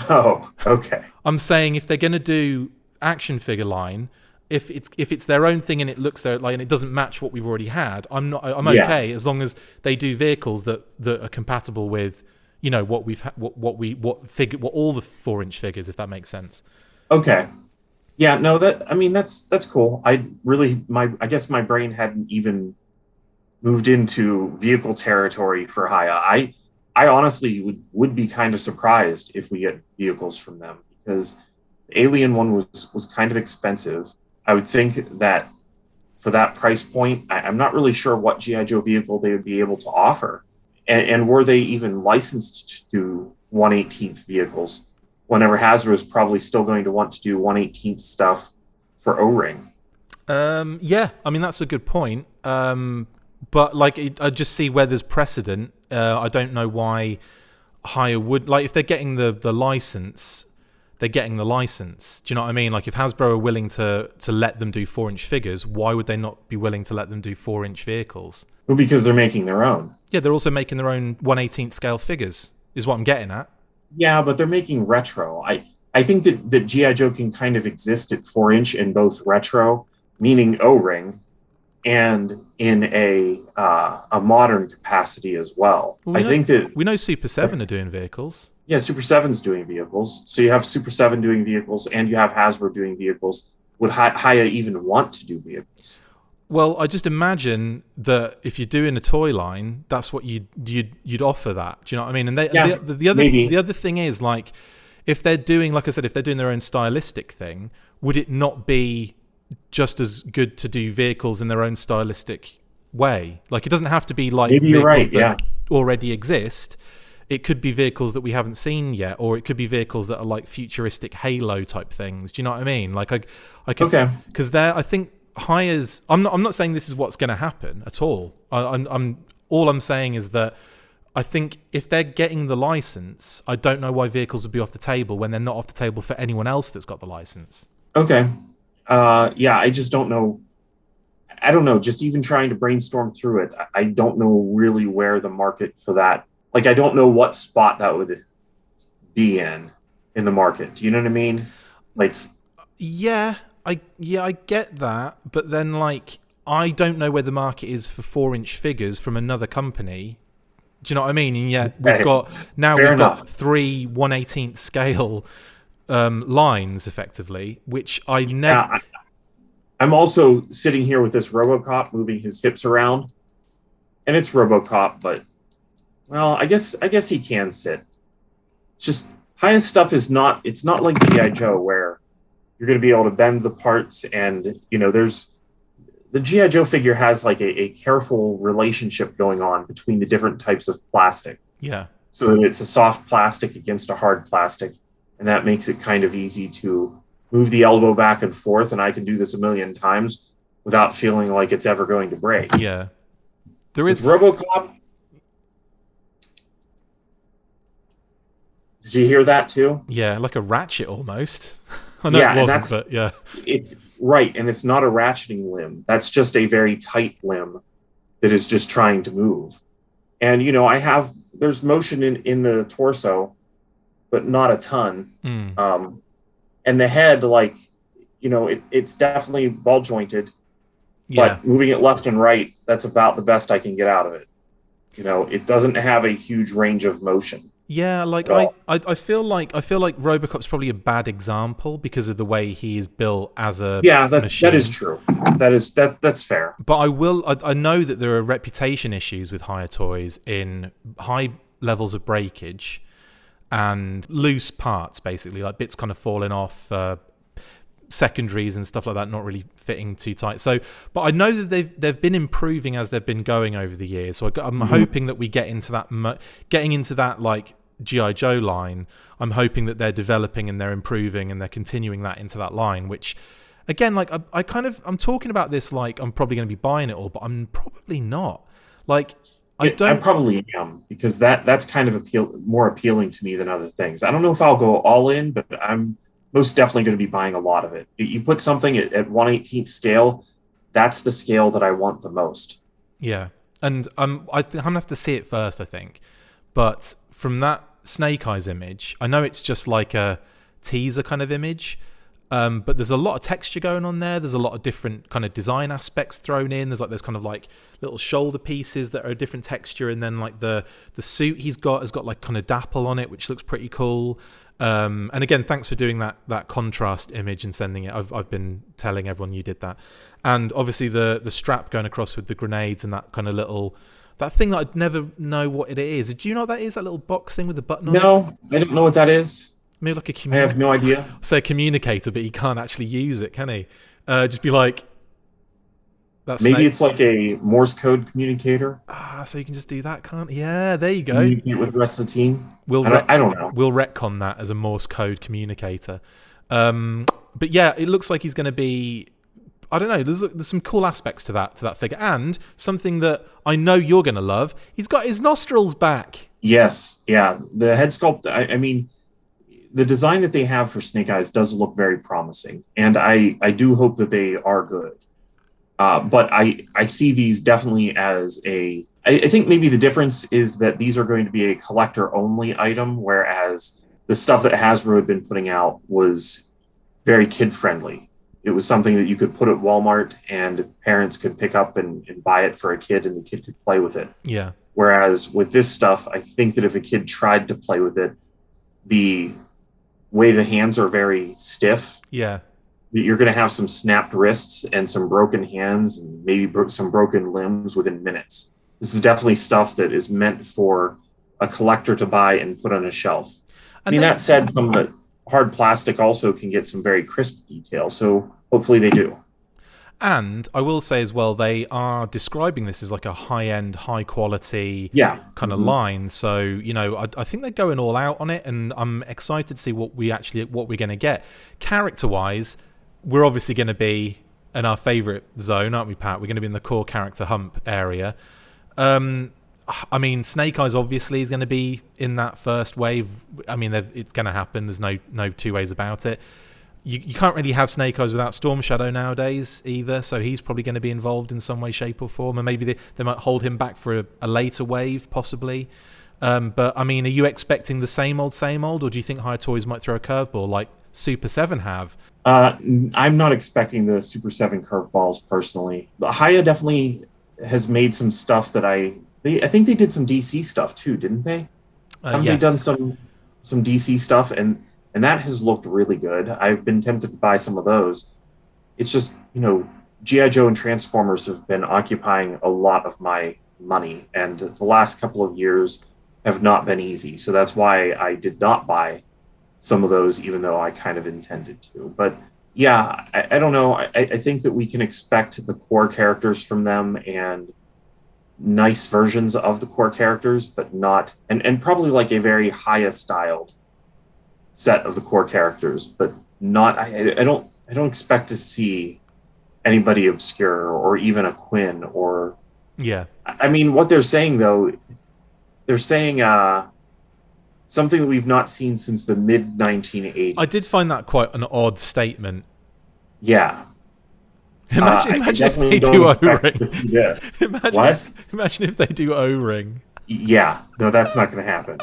Oh, okay. I'm saying if they're going to do action figure line, if it's their own thing and it looks and it doesn't match what we've already had, I'm okay as long as they do vehicles that are compatible with what we've what all the 4-inch figures, if that makes sense. Okay. Yeah, no, that's cool. I guess my brain hadn't even moved into vehicle territory for Hiya. I honestly would be kind of surprised if we get vehicles from them, because the Alien one was kind of expensive. I would think that for that price point, I'm not really sure what G.I. Joe vehicle they would be able to offer. And were they even licensed to do 1/18 vehicles, whenever Hasbro is probably still going to want to do 1/18 stuff for O-Ring? Yeah, that's a good point. But I just see where there's precedent. I don't know why Hiya would, if they're getting the license, they're getting the license. Do you know what I mean? If Hasbro are willing to let them do 4-inch figures, why would they not be willing to let them do 4-inch vehicles? Well, because they're making their own. Yeah, they're also making their own 1/18 scale figures, is what I'm getting at. Yeah, but they're making retro. I think that G.I. Joe can kind of exist at 4-inch in both retro, meaning O-ring, and in a modern capacity as well. I think that we know Super 7 are doing vehicles. Yeah, Super 7's doing vehicles. So you have Super 7 doing vehicles, and you have Hasbro doing vehicles. Would Hiya even want to do vehicles? Well, I just imagine that if you're doing a toy line, that's what you'd offer that. Do you know what I mean? And the other thing is, if they're doing, like I said, if they're doing their own stylistic thing, would it not be just as good to do vehicles in their own stylistic way? It doesn't have to be vehicles that already exist. It could be vehicles that we haven't seen yet, or it could be vehicles that are futuristic Halo type things. Do you know what I mean? I could, because I think Hiya's. I'm not saying this is what's going to happen at all. All I'm saying is that I think if they're getting the license, I don't know why vehicles would be off the table when they're not off the table for anyone else that's got the license. Okay. Yeah, I just don't know. I don't know. Just even trying to brainstorm through it, I don't know really where the market for that. Like, I don't know what spot that would be in the market. Do you know what I mean? Like, yeah, I get that, but then like I don't know where the market is for 4-inch figures from another company. Do you know what I mean? And yet we've got 3 1/18 scale lines effectively, which I never. Yeah, I'm also sitting here with this RoboCop moving his hips around, and it's RoboCop, but well, I guess he can sit. It's just Hiya stuff is not. It's not like GI Joe where you're going to be able to bend the parts, and there's. The G.I. Joe figure has like a careful relationship going on between the different types of plastic. Yeah. So that it's a soft plastic against a hard plastic. And that makes it kind of easy to move the elbow back and forth. And I can do this a million times without feeling like it's ever going to break. Yeah. There is RoboCop. Did you hear that too? Yeah, like a ratchet almost. I know it wasn't, but yeah. Right, and it's not a ratcheting limb. That's just a very tight limb that is just trying to move. And, there's motion in the torso, but not a ton. And the head, like, it's definitely ball jointed, but moving it left and right, that's about the best I can get out of it. It doesn't have a huge range of motion. Yeah, like I feel like RoboCop's probably a bad example because of the way he is built as a machine. That is true. That's fair. But I know that there are reputation issues with Hiya toys in high levels of breakage and loose parts, basically, like bits kind of falling off, secondaries and stuff like that not really fitting too tight. So, but I know that they've been improving as they've been going over the years. So I'm hoping that we getting into that like G.I. Joe line. I'm hoping that they're developing and they're improving and they're continuing that into that line, which again, like I'm talking about this like I'm probably going to be buying it all, but I'm probably not. Like I probably am, because that's kind of more appealing to me than other things. I don't know if I'll go all in, but I'm most definitely going to be buying a lot of it. You put something at 1/18 scale, that's the scale that I want the most. Yeah, and I'm gonna have to see it first, I think. But from that Snake Eyes image, I know it's just like a teaser kind of image, but there's a lot of texture going on there. There's a lot of different kind of design aspects thrown in. There's kind of like little shoulder pieces that are a different texture, and then like the suit he's got has got like kind of dapple on it, which looks pretty cool. And again, thanks for doing that contrast image and sending it. I've been telling everyone you did that. And obviously the strap going across with the grenades and that kind of little, that thing that I'd never know what it is. Do you know what that is? That little box thing with the button on it? No, I don't know what that is. Maybe like a I have no idea. Say a communicator, but he can't actually use it, can he? Just be like, that's maybe it's like a Morse code communicator. So you can just do that, can't? Yeah, there you go. Communicate with the rest of the team. I don't know. We'll retcon that as a Morse code communicator. But yeah, it looks like he's going to be. I don't know. There's some cool aspects to that figure, and something that I know you're going to love. He's got his nostrils back. Yes, yeah. The head sculpt. I mean, the design that they have for Snake Eyes does look very promising, and I do hope that they are good. But I see these definitely as I think maybe the difference is that these are going to be a collector-only item, whereas the stuff that Hasbro had been putting out was very kid-friendly. It was something that you could put at Walmart and parents could pick up and buy it for a kid, and the kid could play with it. Yeah. Whereas with this stuff, I think that if a kid tried to play with it, the way the hands are very stiff. Yeah. You're going to have some snapped wrists and some broken hands and maybe some broken limbs within minutes. This is definitely stuff that is meant for a collector to buy and put on a shelf. I mean, that said, some of the hard plastic also can get some very crisp detail, so hopefully they do. And I will say as well, they are describing this as like a high-end, high-quality kind of line. So, you know, I think they're going all out on it, and I'm excited to see what we're going to get. Character-wise, we're obviously going to be in our favourite zone, aren't we, Pat? We're going to be in the core character hump area. I mean, Snake Eyes obviously is going to be in that first wave. I mean, it's going to happen. There's no two ways about it. You can't really have Snake Eyes without Storm Shadow nowadays either, so he's probably going to be involved in some way, shape or form, and maybe they might hold him back for a later wave, possibly. But, I mean, are you expecting the same old, or do you think Hiya Toys might throw a curveball like Super 7 have? I'm not expecting the Super 7 curveballs, personally. But Hiya definitely has made some stuff that I think they did some DC stuff too, didn't they? Haven't yes. they done some DC stuff, and that has looked really good. I've been tempted to buy some of those. It's just, G.I. Joe and Transformers have been occupying a lot of my money, and the last couple of years have not been easy. So that's why I did not buy some of those, even though I kind of intended to. But yeah, I don't know. I think that we can expect the core characters from them and nice versions of the core characters, but not, and probably like a very Hiya styled set of the core characters, but not, I don't expect to see anybody obscure or even a Quinn or, yeah. I mean, what they're saying though, they're saying something that we've not seen since the mid 1980s. I did find that quite an odd statement. Yeah. Imagine if they do O-ring. Imagine if they do O-ring. Yeah, no, that's not going to happen.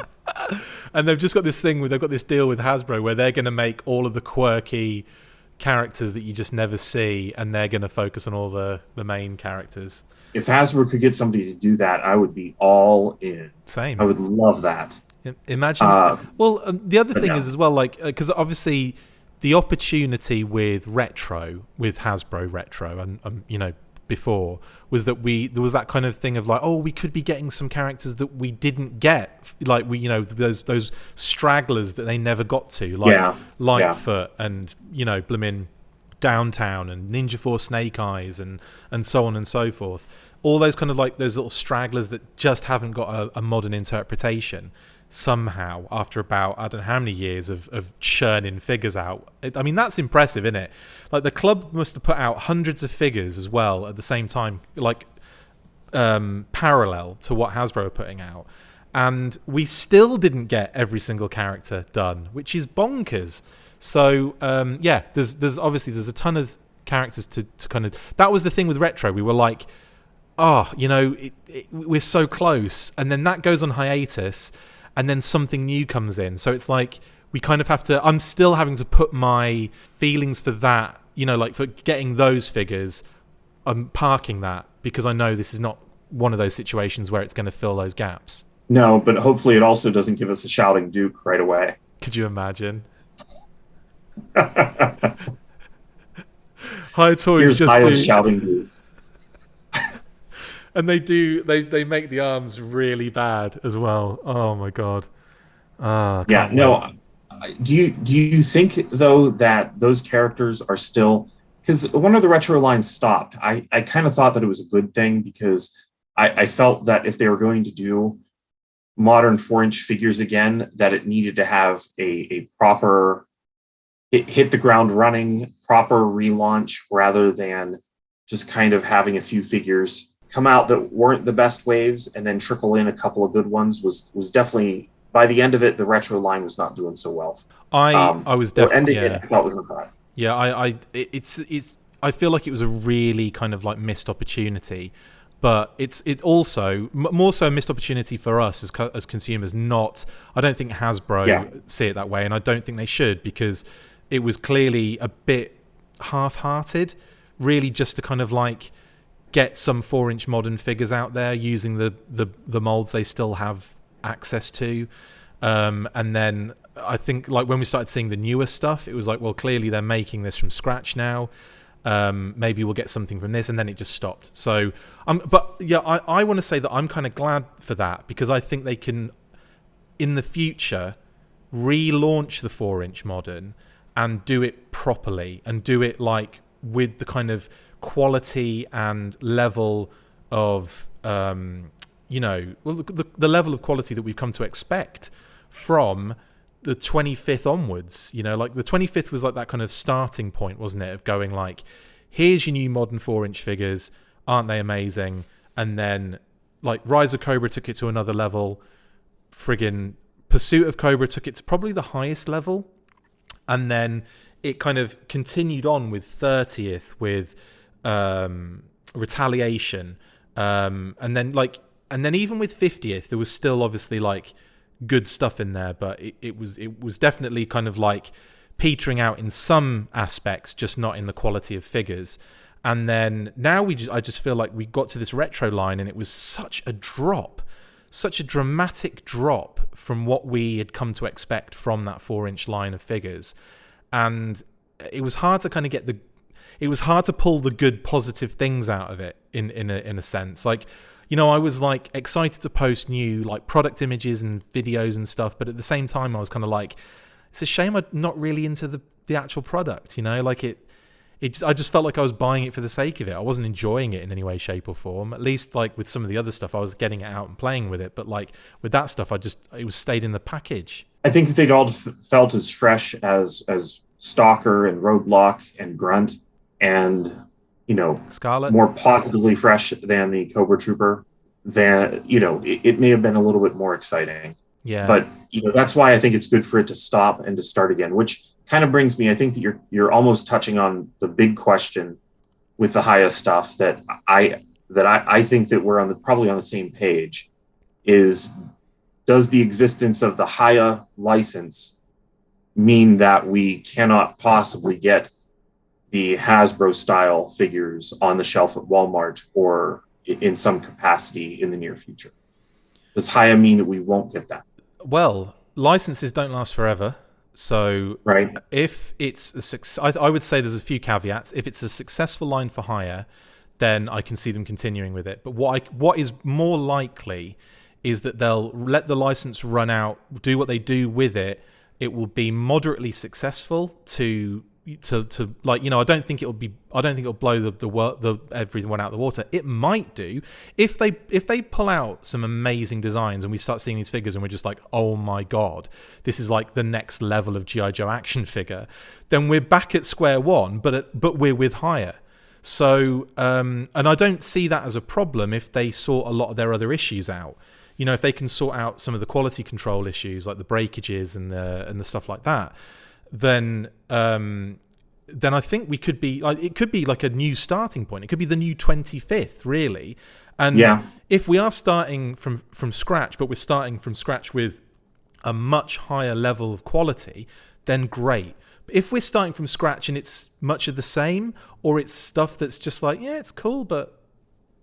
And they've just got this thing they've got this deal with Hasbro where they're going to make all of the quirky characters that you just never see, and they're going to focus on all the main characters. If Hasbro could get somebody to do that, I would be all in. Same. I would love that. Imagine. The other thing is as well, like, because obviously the opportunity with Hasbro Retro, and before, was that there was that kind of thing of like, oh, we could be getting some characters that we didn't get, like those stragglers that they never got to, like Lightfoot and blooming Downtown and Ninja Force Snake Eyes and so on and so forth. All those kind of like those little stragglers that just haven't got a modern interpretation. Somehow, after about I don't know how many years of churning figures out, I mean that's impressive, isn't it? Like the club must have put out hundreds of figures as well at the same time, like parallel to what Hasbro are putting out, and we still didn't get every single character done, which is bonkers. So there's obviously a ton of characters to kind of. That was the thing with Retro. We were like, we're so close, and then that goes on hiatus. And then something new comes in. So it's like we kind of have to... I'm still having to put my feelings for that, like for getting those figures, I'm parking that because I know this is not one of those situations where it's going to fill those gaps. No, but hopefully it also doesn't give us a Shouting Duke right away. Could you imagine? Hiya Toys Here's just do... Shouting Duke. And they make the arms really bad as well. Oh my god. Yeah, no. Do you think though that those characters are still, because one of the Retro lines stopped. I kind of thought that it was a good thing because I felt that if they were going to do modern 4-inch figures again, that it needed to have a proper hit the ground running, proper relaunch rather than just kind of having a few figures come out that weren't the best waves and then trickle in a couple of good ones was definitely, by the end of it, the Retro line was not doing so well. I was definitely ending it, I thought wasn't bad. Yeah, I feel like it was a really kind of like missed opportunity, but it also more so a missed opportunity for us as consumers. I don't think Hasbro see it that way, and I don't think they should, because it was clearly a bit half-hearted, really, just to kind of like get some 4-inch modern figures out there using the molds they still have access to, and then I think like when we started seeing the newer stuff, it was like, well, clearly they're making this from scratch now. Maybe we'll get something from this, and then it just stopped. So, but yeah, I want to say that I'm kind of glad for that, because I think they can, in the future, relaunch the 4-inch modern and do it properly and do it like with the kind of quality and level of the level of quality that we've come to expect from the 25th onwards. Like the 25th was like that kind of starting point, wasn't it, of going like, here's your new modern 4-inch figures, aren't they amazing? And then like Rise of Cobra took it to another level. Friggin' Pursuit of Cobra took it to probably the highest level. And then it kind of continued on with 30th, with Retaliation. And then even with 50th, there was still obviously like good stuff in there, but it was definitely kind of like petering out in some aspects, just not in the quality of figures. And then now I just feel like we got to this retro line, and it was such a dramatic drop from what we had come to expect from that 4-inch line of figures. And it was hard to kind of it was hard to pull the good positive things out of it in a sense. Like, you know, I was like excited to post new like product images and videos and stuff, but at the same time I was kind of like, it's a shame I'm not really into the actual product, you know, like I just felt like I was buying it for the sake of it. I wasn't enjoying it in any way, shape or form. At least like with some of the other stuff, I was getting it out and playing with it. But like with that stuff, it was stayed in the package. I think they'd all felt as fresh as Stalker and Roadblock and Grunt, and, you know, Scarlet, more positively fresh than the Cobra Trooper. Then, you know, it may have been a little bit more exciting. Yeah. But, you know, that's why I think it's good for it to stop and to start again, which kind of brings me, I think that you're almost touching on the big question with the Hiya stuff that I think that we're probably on the same page, is does the existence of the Hiya license mean that we cannot possibly get the Hasbro style figures on the shelf at Walmart or in some capacity in the near future? Does Hiya mean that we won't get that? Well, licenses don't last forever. So right. If it's a success, I would say there's a few caveats. If it's a successful line for Hiya, then I can see them continuing with it. But what is more likely is that they'll let the license run out, do what they do with it. It will be moderately successful to like, you know, I don't think it'll blow the everyone out of the water. It might do if they pull out some amazing designs and we start seeing these figures and we're just like, oh my god, this is like the next level of G.I. Joe action figure. Then we're back at square one, but we're with Hiya. So and I don't see that as a problem if they sort a lot of their other issues out. You know, if they can sort out some of the quality control issues like the breakages and the stuff like that, then I think we could be like, it could be like a new starting point. It could be the new 25th, really. And if we are starting from scratch, but we're starting from scratch with a much higher level of quality, then great. But if we're starting from scratch and it's much of the same, or it's stuff that's just like, yeah, it's cool, but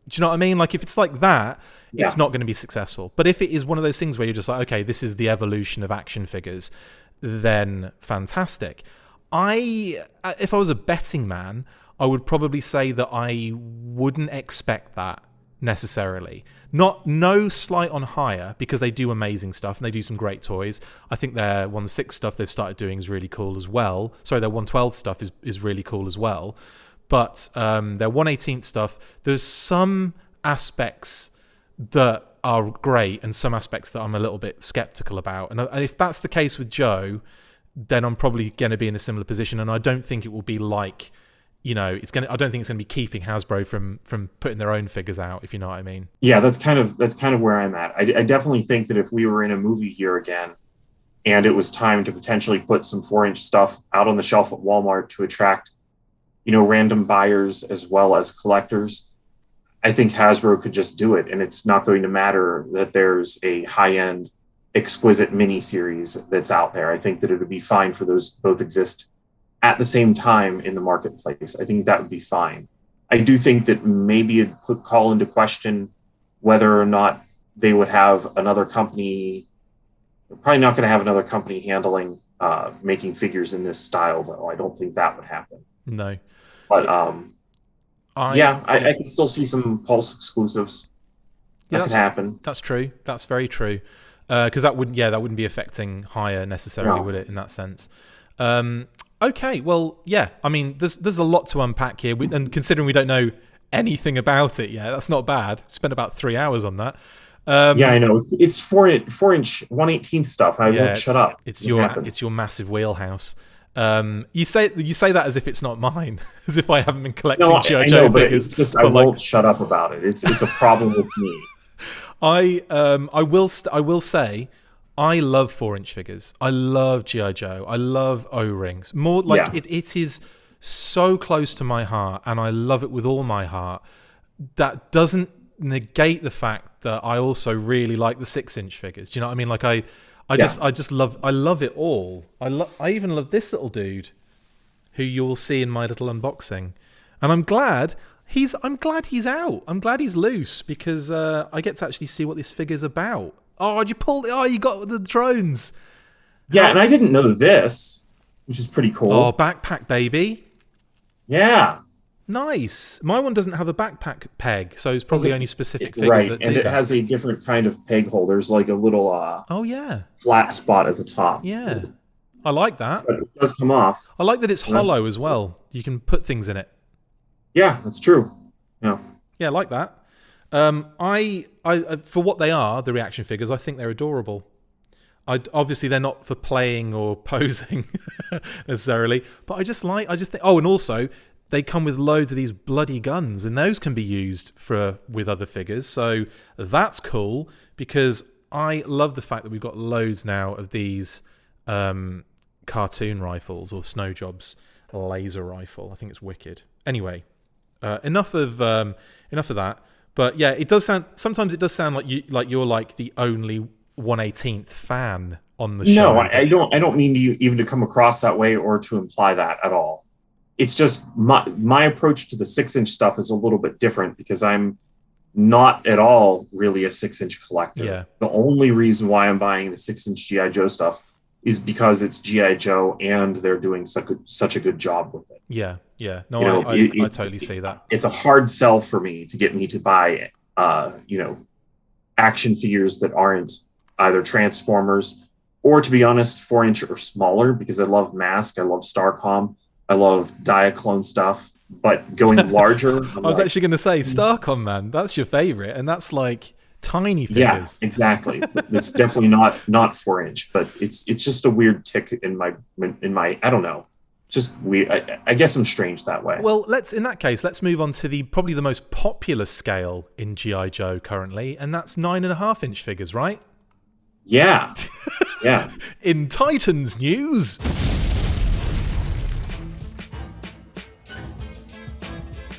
do you know what I mean? Like if it's like that, it's not going to be successful. But if it is one of those things where you're just like, okay, this is the evolution of action figures, then fantastic. If I was a betting man, I would probably say that I wouldn't expect that necessarily. No slight on Hiya, because they do amazing stuff and they do some great toys. I think their 1/6 stuff they've started doing is really cool as well. Sorry, their 1/12 stuff is really cool as well. But their 1/18 stuff, there's some aspects that are great and some aspects that I'm a little bit skeptical about. And if that's the case with Joe, then I'm probably going to be in a similar position. And I don't think it will be like, you know, I don't think it's going to be keeping Hasbro from putting their own figures out, if you know what I mean. Yeah, that's kind of where I'm at. I definitely think that if we were in a movie year again and it was time to potentially put some 4-inch stuff out on the shelf at Walmart to attract, you know, random buyers as well as collectors, I think Hasbro could just do it. And it's not going to matter that there's a high-end exquisite mini series that's out there. I think that it would be fine for those both exist at the same time in the marketplace. I think that would be fine. I do think that maybe it could call into question whether or not they would have another company. They're probably not going to have another company handling making figures in this style, though. I don't think that would happen. No. But I can still see some Pulse exclusives. That could happen. That's true. That's very true. Because that wouldn't be affecting Hiya necessarily, would it? In that sense. Okay. Well, yeah. I mean, there's a lot to unpack here, and considering we don't know anything about it yet, that's not bad. Spent about 3 hours on that. I know. It's 4-inch 1/18 stuff. I won't shut up. It's your massive wheelhouse. You say that as if it's not mine, as if I haven't been collecting No, G.I. I Joe know, but figures. it's just I won't shut up about it. It's a problem with me. I will say I love 4-inch figures. I love G.I. Joe. I love O-rings. More like it is so close to my heart, and I love it with all my heart. That doesn't negate the fact that I also really like the 6-inch figures. Do you know what I mean? Like I love it all. I even love this little dude, who you will see in my little unboxing, and I'm glad he's out. I'm glad he's loose because I get to actually see what this figure's about. Oh, you got the drones. Yeah, and I didn't know this, which is pretty cool. Oh, backpack baby. Yeah. Nice. My one doesn't have a backpack peg, so it's probably only specific figures right, that do and it that. has a different kind of peg holder. There's like a little flat spot at the top. Yeah. I like that. But it does come off. I like that it's hollow as well. You can put things in it. Yeah, that's true. Yeah. Yeah, I like that. I for what they are, the reaction figures, I think they're adorable. Obviously they're not for playing or posing necessarily, but I just think. Oh, and also they come with loads of these bloody guns, and those can be used with other figures. So that's cool because I love the fact that we've got loads now of these cartoon rifles or snow jobs laser rifle. I think it's wicked. Anyway, enough of that. But yeah, it does sound. Sometimes it does sound like you're like the only 1/18th fan on the show. No, I don't mean you even to come across that way or to imply that at all. It's just my approach to the 6-inch stuff is a little bit different because I'm not at all really a 6-inch collector. Yeah. The only reason why I'm buying the 6-inch G.I. Joe stuff is because it's G.I. Joe and they're doing such a good job with it. Yeah. No, I totally see that. It's a hard sell for me to get me to buy, action figures that aren't either Transformers or, to be honest, 4-inch or smaller, because I love Mask, I love Starcom, I love Diaclone stuff. But going larger, I was actually going to say Starcom, man. That's your favorite, and that's like tiny figures. Yeah, exactly. It's definitely not 4-inch, but it's just a weird tick in my I don't know. Just weird. I guess I'm strange that way. Well, in that case, let's move on to probably the most popular scale in G.I. Joe currently, and that's 9.5-inch figures, right? Yeah. Yeah. In Titans news.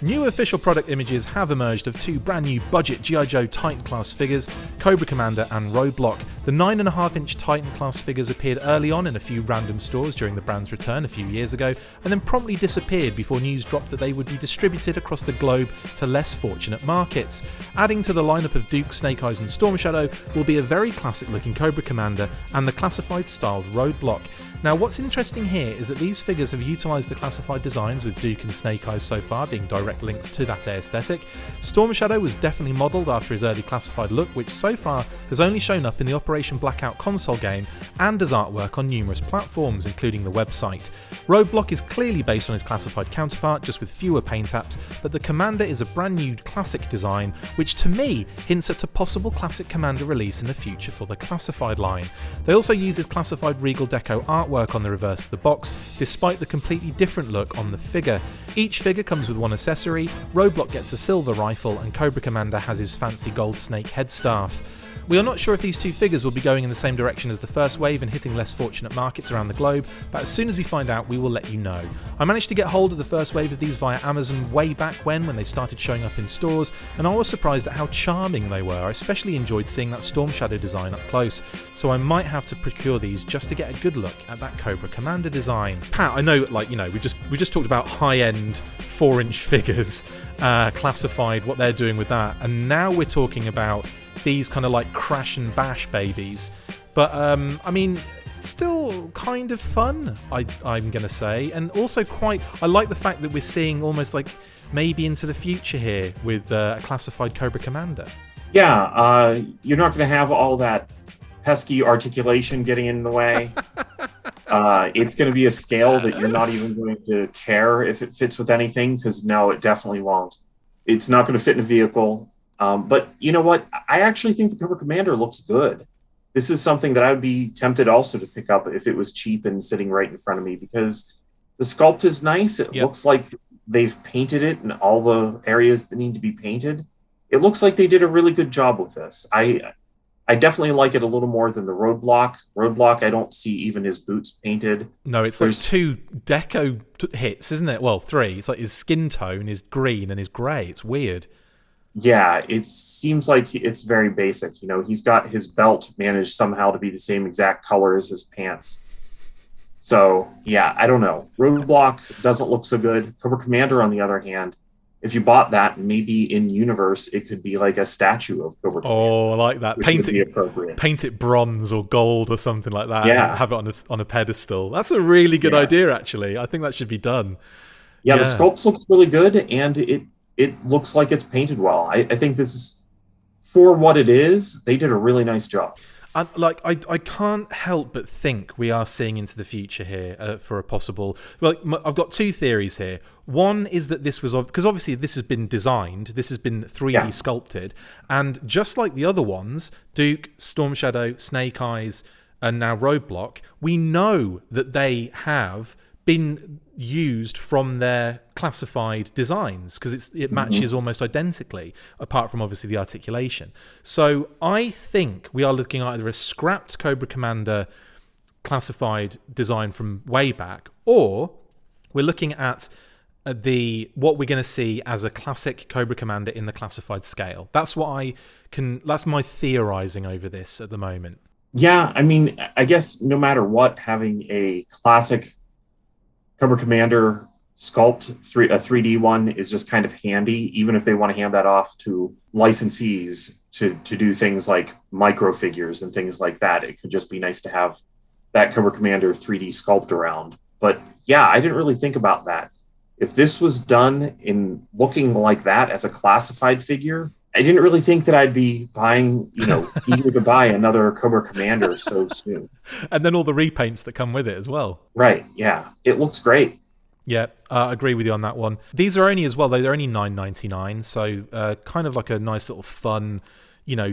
New official product images have emerged of two brand new budget G.I. Joe Titan class figures, Cobra Commander and Roadblock. The 9.5-inch Titan class figures appeared early on in a few random stores during the brand's return a few years ago, and then promptly disappeared before news dropped that they would be distributed across the globe to less fortunate markets. Adding to the lineup of Duke, Snake Eyes and Storm Shadow will be a very classic looking Cobra Commander and the classified styled Roadblock. Now, what's interesting here is that these figures have utilised the classified designs, with Duke and Snake Eyes so far being direct links to that aesthetic. Storm Shadow was definitely modelled after his early classified look, which so far has only shown up in the Operation Blackout console game and as artwork on numerous platforms, including the website. Roadblock is clearly based on his classified counterpart, just with fewer paint apps, but the Commander is a brand new classic design, which to me hints at a possible classic Commander release in the future for the classified line. They also use his classified Regal Deco artwork on the reverse of the box, despite the completely different look on the figure. Each figure comes with one accessory. Roadblock gets a silver rifle and Cobra Commander has his fancy gold snake headstaff. We are not sure if these two figures will be going in the same direction as the first wave and hitting less fortunate markets around the globe, but as soon as we find out, we will let you know. I managed to get hold of the first wave of these via Amazon way back when they started showing up in stores, and I was surprised at how charming they were. I especially enjoyed seeing that Storm Shadow design up close, so I might have to procure these just to get a good look at that Cobra Commander design. Pat, I know, we just talked about high-end 4-inch figures, classified, what they're doing with that, and now we're talking about these kind of like crash and bash babies, but I mean, still kind of fun, I'm gonna say, and also I like the fact that we're seeing almost like maybe into the future here with a classified Cobra Commander. Yeah, you're not going to have all that pesky articulation getting in the way. It's going to be a scale that you're not even going to care if it fits with anything, because no, it definitely won't. It's not going to fit in a vehicle. But you know what? I actually think the Cobra Commander looks good. this is something that I would be tempted also to pick up if it was cheap and sitting right in front of me, because the sculpt is nice. It looks like they've painted it in all the areas that need to be painted. It looks like they did a really good job with this. I definitely like it a little more than the Roadblock. Roadblock, I don't see even his boots painted. No, it's like 2 deco hits, isn't it? Well, 3. It's like his skin tone is green and his grey. It's weird. Yeah, it seems like it's very basic. You know, he's got his belt managed somehow to be the same exact color as his pants. So, yeah, I don't know. Roadblock doesn't look so good. Cobra Commander, on the other hand, if you bought that, maybe in universe, it could be like a statue of Cobra Commander. Oh, I like that. Paint it bronze or gold or something like that. Yeah. And have it on a pedestal. That's a really good idea, actually. I think that should be done. Yeah, the sculpt looks really good, and it looks like it's painted well. I think this is, for what it is, they did a really nice job. I can't help but think we are seeing into the future here for a possible... Well, I've got 2 theories here. One is that this was... Because obviously this has been designed, this has been 3D sculpted, and just like the other ones, Duke, Storm Shadow, Snake Eyes, and now Roadblock, we know that they have been used from their classified designs, because it matches almost identically, apart from obviously the articulation. So I think we are looking at either a scrapped Cobra Commander classified design from way back, or we're looking at what we're going to see as a classic Cobra Commander in the classified scale. That's that's my theorizing over this at the moment. Yeah, I mean, I guess no matter what, having a classic Cobra Commander sculpt, a 3D one, is just kind of handy, even if they want to hand that off to licensees to do things like micro figures and things like that. It could just be nice to have that Cobra Commander 3D sculpt around. But yeah, I didn't really think about that. If this was done in looking like that as a classified figure, I didn't really think that I'd be buying, eager to buy another Cobra Commander so soon. And then all the repaints that come with it as well. Right, yeah. It looks great. Yeah, I agree with you on that one. These are only, as well, they're only $9.99, so kind of like a nice little fun,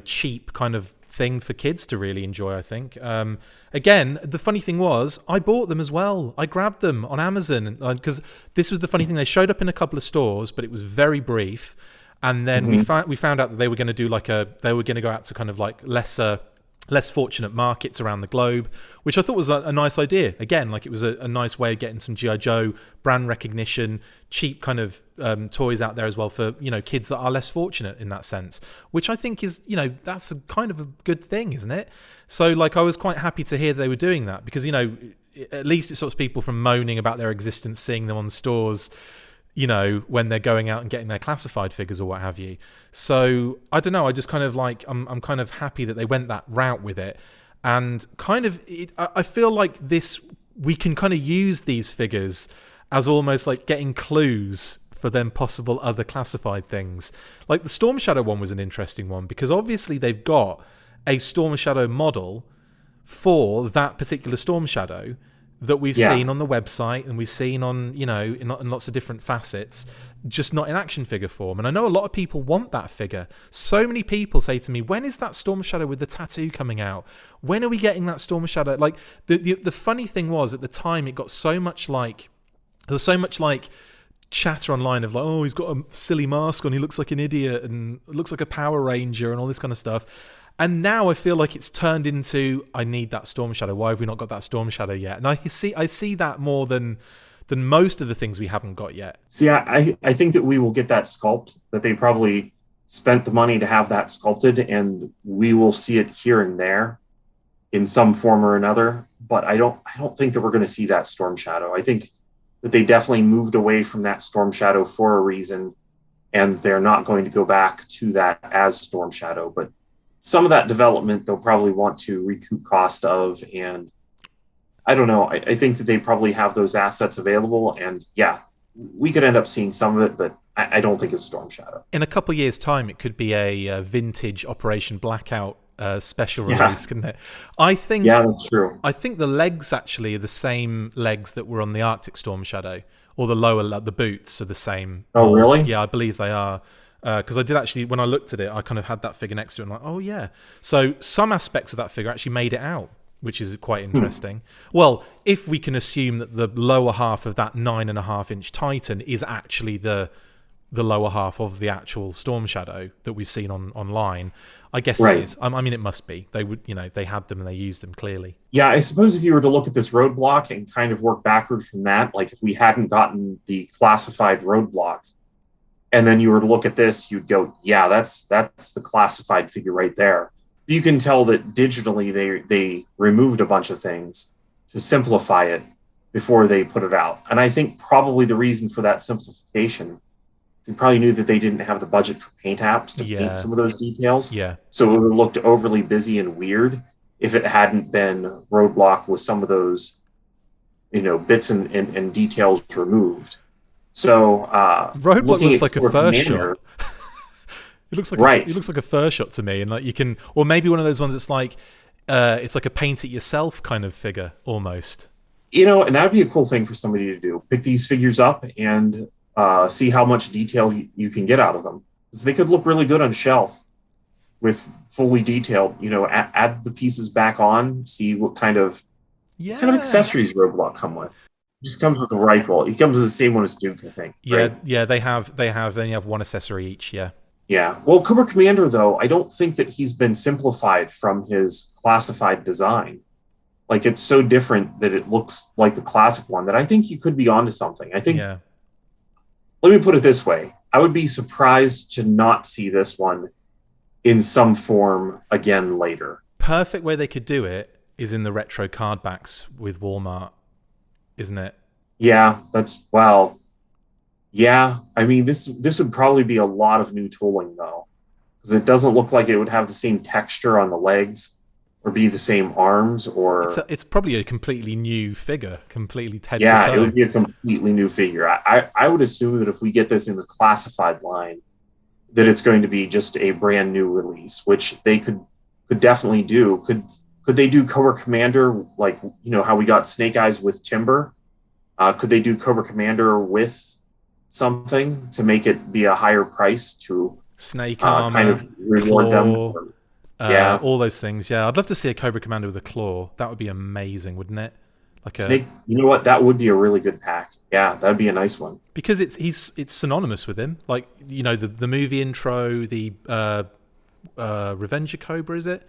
cheap kind of thing for kids to really enjoy, I think. Again, the funny thing was, I bought them as well. I grabbed them on Amazon, because this was the funny thing. They showed up in a couple of stores, but it was very brief. And then we found out that they were going to do they were going to go out to kind of like less fortunate markets around the globe, which I thought was a nice idea. Again, like it was a nice way of getting some G.I. Joe brand recognition, cheap kind of toys out there as well for, kids that are less fortunate in that sense, which I think is, that's a kind of a good thing, isn't it? So like I was quite happy to hear they were doing that, because, at least it stops people from moaning about their existence, seeing them on stores, when they're going out and getting their classified figures or what have you. So I don't know. I just kind of like, I'm kind of happy that they went that route with it. And kind of, I feel like we can kind of use these figures as almost like getting clues for them possible other classified things. Like the Storm Shadow one was an interesting one, because obviously they've got a Storm Shadow model for that particular Storm Shadow that we've seen on the website and we've seen on, in lots of different facets, just not in action figure form. And I know a lot of people want that figure. So many people say to me, when is that Storm Shadow with the tattoo coming out? When are we getting that Storm Shadow? Like, the funny thing was, at the time, it got so much like, there was so much like chatter online of like, oh, he's got a silly mask on, he looks like an idiot and looks like a Power Ranger and all this kind of stuff. And now I feel like it's turned into, I need that Storm Shadow. Why have we not got that Storm Shadow yet? And I see that more than most of the things we haven't got yet. See, I think that we will get that sculpt, that they probably spent the money to have that sculpted, and we will see it here and there in some form or another. But I don't think that we're going to see that Storm Shadow. I think that they definitely moved away from that Storm Shadow for a reason, and they're not going to go back to that as Storm Shadow. But some of that development they'll probably want to recoup cost of, and I don't know. I think that they probably have those assets available, and yeah, we could end up seeing some of it, but I don't think it's Storm Shadow. In a couple of years' time, it could be a vintage Operation Blackout special release, couldn't it? I think. Yeah, that's true. I think the legs actually are the same legs that were on the Arctic Storm Shadow, or the boots are the same. Oh, really? Yeah, I believe they are. Because I did actually, when I looked at it, I kind of had that figure next to it and like, oh yeah. So some aspects of that figure actually made it out, which is quite interesting. Well, if we can assume that the lower half of that 9.5-inch Titan is actually the lower half of the actual Storm Shadow that we've seen online, I guess it is. I mean, it must be. They would, they had them and they used them clearly. Yeah, I suppose if you were to look at this roadblock and kind of work backward from that, like if we hadn't gotten the classified roadblock, and then you were to look at this, you'd go, yeah, that's the classified figure right there. You can tell that digitally they removed a bunch of things to simplify it before they put it out. And I think probably the reason for that simplification, they probably knew that they didn't have the budget for paint apps to paint some of those details. Yeah. So it would have looked overly busy and weird if it hadn't been roadblock with some of those, bits and details removed. So roadblock looks like a fur shot. It looks like it looks like a fur shot to me, and like you can, or maybe one of those ones that's like it's like a paint it yourself kind of figure almost. And that'd be a cool thing for somebody to do. Pick these figures up and see how much detail you can get out of them. Because they could look really good on shelf with fully detailed. Add the pieces back on, see what kind of accessories roadblock come with. It just comes with a rifle. It comes with the same one as Duke, I think. Yeah, right? yeah, they have. They only have one accessory each. Yeah. Yeah. Well, Cobra Commander, though, I don't think that he's been simplified from his classified design. Like, it's so different that it looks like the classic one that I think you could be onto something. I think. Yeah. Let me put it this way: I would be surprised to not see this one in some form again later. Perfect way they could do it is in the retro card backs with Walmart, isn't it? Yeah, yeah. I mean, this would probably be a lot of new tooling, though, because it doesn't look like it would have the same texture on the legs or be the same arms. Or it's probably a completely new figure, completely head to toe. Yeah, it would be a completely new figure. I would assume that if we get this in the classified line, that it's going to be just a brand new release, which they could definitely do. Could they do Cobra Commander like how we got Snake Eyes with Timber? Could they do Cobra Commander with something to make it be a higher price to Snake Armor, kind of reward claw, them? All those things. Yeah, I'd love to see a Cobra Commander with a claw. That would be amazing, wouldn't it? Like Snake. You know what? That would be a really good pack. Yeah, that'd be a nice one. Because it's synonymous with him. Like the movie intro, the Revenge of Cobra, is it?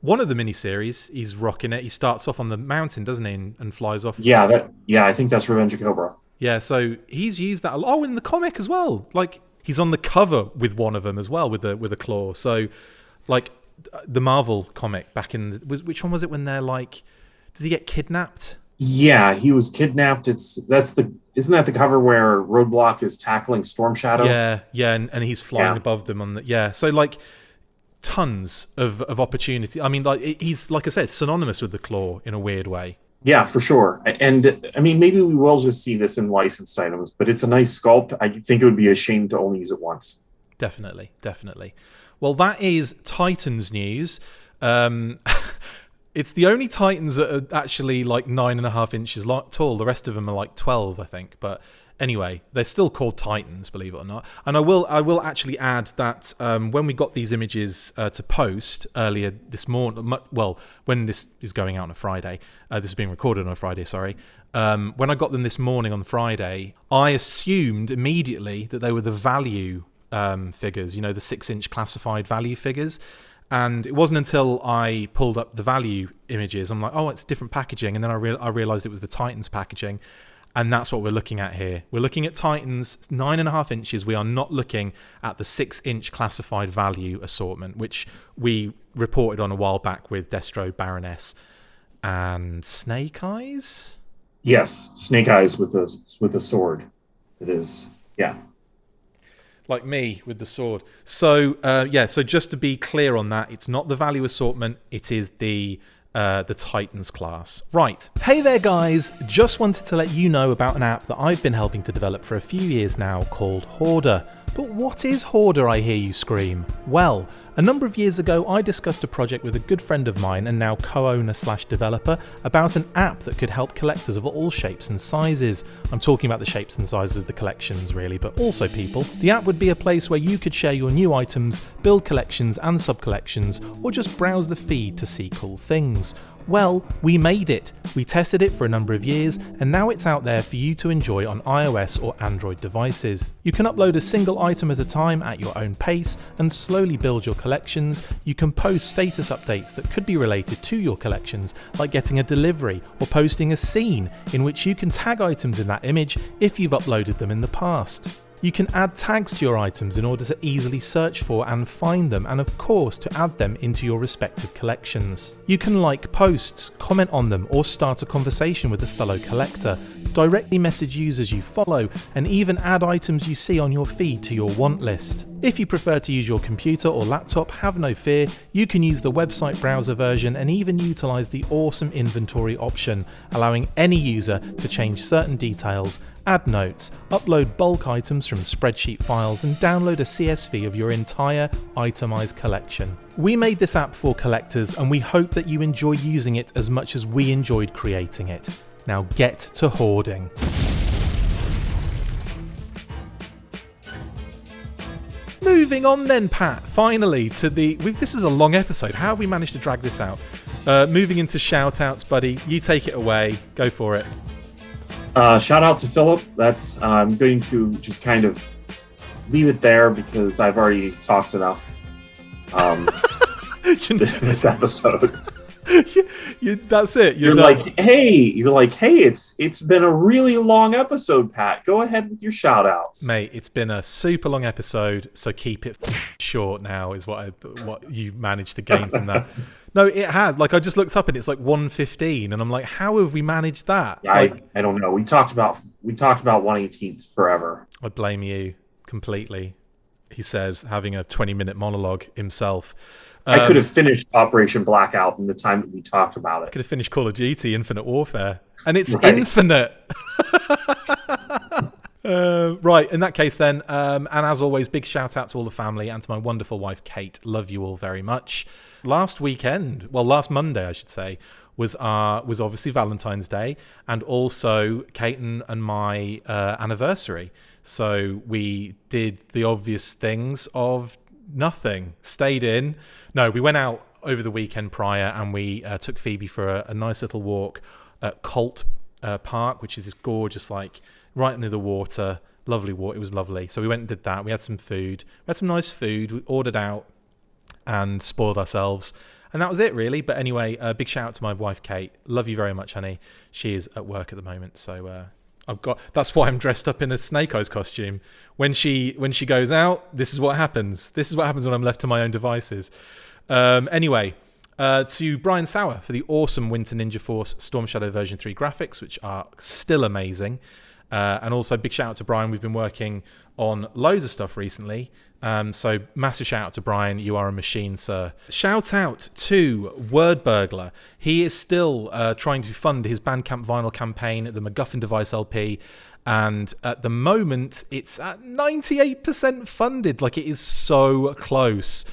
One of the miniseries, he's rocking it. He starts off on the mountain, doesn't he, and flies off. Yeah, I think that's Revenge of Cobra. Yeah, so he's used that a lot. Oh, in the comic as well. Like he's on the cover with one of them as well with a claw. So, like the Marvel comic back in which one was it when they're like, does he get kidnapped? Yeah, he was kidnapped. Isn't that the cover where Roadblock is tackling Storm Shadow? Yeah, and he's flying above them on the So like tons of opportunity. I mean, like he's, like I said, synonymous with the claw in a weird way. Yeah, for sure. And I mean, maybe we will just see this in licensed items, but it's a nice sculpt. I think it would be a shame to only use it once. Definitely. Well, that is Titans news. It's the only Titans that are actually like 9.5 inches tall. The rest of them are like 12, I think. But anyway, they're still called Titans, believe it or not. And I will actually add that when we got these images to post earlier this morning, well, when this is going out on a Friday, this is being recorded on a Friday, sorry. When I got them this morning on Friday, I assumed immediately that they were the value figures, the 6-inch classified value figures. And it wasn't until I pulled up the value images, I'm like, oh, it's different packaging. And then I realized it was the Titans packaging. And that's what we're looking at here. We're looking at Titans 9.5 inches. We are not looking at the 6-inch classified value assortment, which we reported on a while back with Destro, Baroness, and Snake Eyes. Yes, Snake Eyes with the sword. It is, yeah. Like me with the sword. So so just to be clear on that, it's not the value assortment. It is the Titans class. Right. Hey there, guys. Just wanted to let you know about an app that I've been helping to develop for a few years now called HOARDAR. But what is HOARDAR, I hear you scream? Well, A number of years ago, I discussed a project with a good friend of mine and now co-owner/developer about an app that could help collectors of all shapes and sizes. I'm talking about the shapes and sizes of the collections really, but also people. The app would be a place where you could share your new items, build collections and sub-collections, or just browse the feed to see cool things. Well, we made it. We tested it for a number of years, and now it's out there for you to enjoy on iOS or Android devices. You can upload a single item at a time at your own pace and slowly build your collections. You can post status updates that could be related to your collections, like getting a delivery or posting a scene in which you can tag items in that image if you've uploaded them in the past. You can add tags to your items in order to easily search for and find them, and of course to add them into your respective collections. You can like posts, comment on them, or start a conversation with a fellow collector, directly message users you follow, and even add items you see on your feed to your want list. If you prefer to use your computer or laptop, have no fear, you can use the website browser version and even utilise the awesome inventory option, allowing any user to change certain details, add notes, upload bulk items from spreadsheet files, and download a CSV of your entire itemised collection. We made this app for collectors, and we hope that you enjoy using it as much as we enjoyed creating it. Now get to hoarding. Moving on then, Pat, finally to this is a long episode. How have we managed to drag this out? Moving into shout-outs, buddy. You take it away. Go for it. Shout out to Philip. I'm going to just kind of leave it there because I've already talked enough this episode. That's it. You're like, hey, it's been a really long episode, Pat. Go ahead with your shout outs. Mate, it's been a super long episode, so keep it short now is what you managed to gain from that. No, it has. Like, I just looked up and it's like 1:15 and I'm like, how have we managed that? I don't know. We talked about 1/18 forever. I blame you completely, he says, having a 20-minute monologue himself. I could have finished Operation Blackout in the time that we talked about it. I could have finished Call of Duty Infinite Warfare. And it's infinite. Right, in that case then, and as always, big shout out to all the family and to my wonderful wife, Kate. Love you all very much. Last Monday, I should say, was obviously Valentine's Day, and also Kate and my anniversary. So we did the obvious things of nothing. Stayed in. No, we went out over the weekend prior, and we took Phoebe for a nice little walk at Colt Park, which is this gorgeous, like, right near the water. Lovely water. It was lovely. So we went and did that. We had some food. We had some nice food. We ordered out and spoiled ourselves. And that was it, really. But anyway, big shout out to my wife, Kate. Love you very much, honey. She is at work at the moment. So that's why I'm dressed up in a Snake Eyes costume. When she goes out, this is what happens. This is what happens when I'm left to my own devices. Anyway, to Brian Sauer for the awesome Winter Ninja Force Storm Shadow version 3 graphics, which are still amazing. And also big shout out to Brian. We've been working on loads of stuff recently. So massive shout out to Brian. You are a machine, sir. Shout out to Wordburglar. He is still trying to fund his Bandcamp vinyl campaign, the MacGuffin Device LP. And at the moment, it's at 98% funded. Like, it is so close.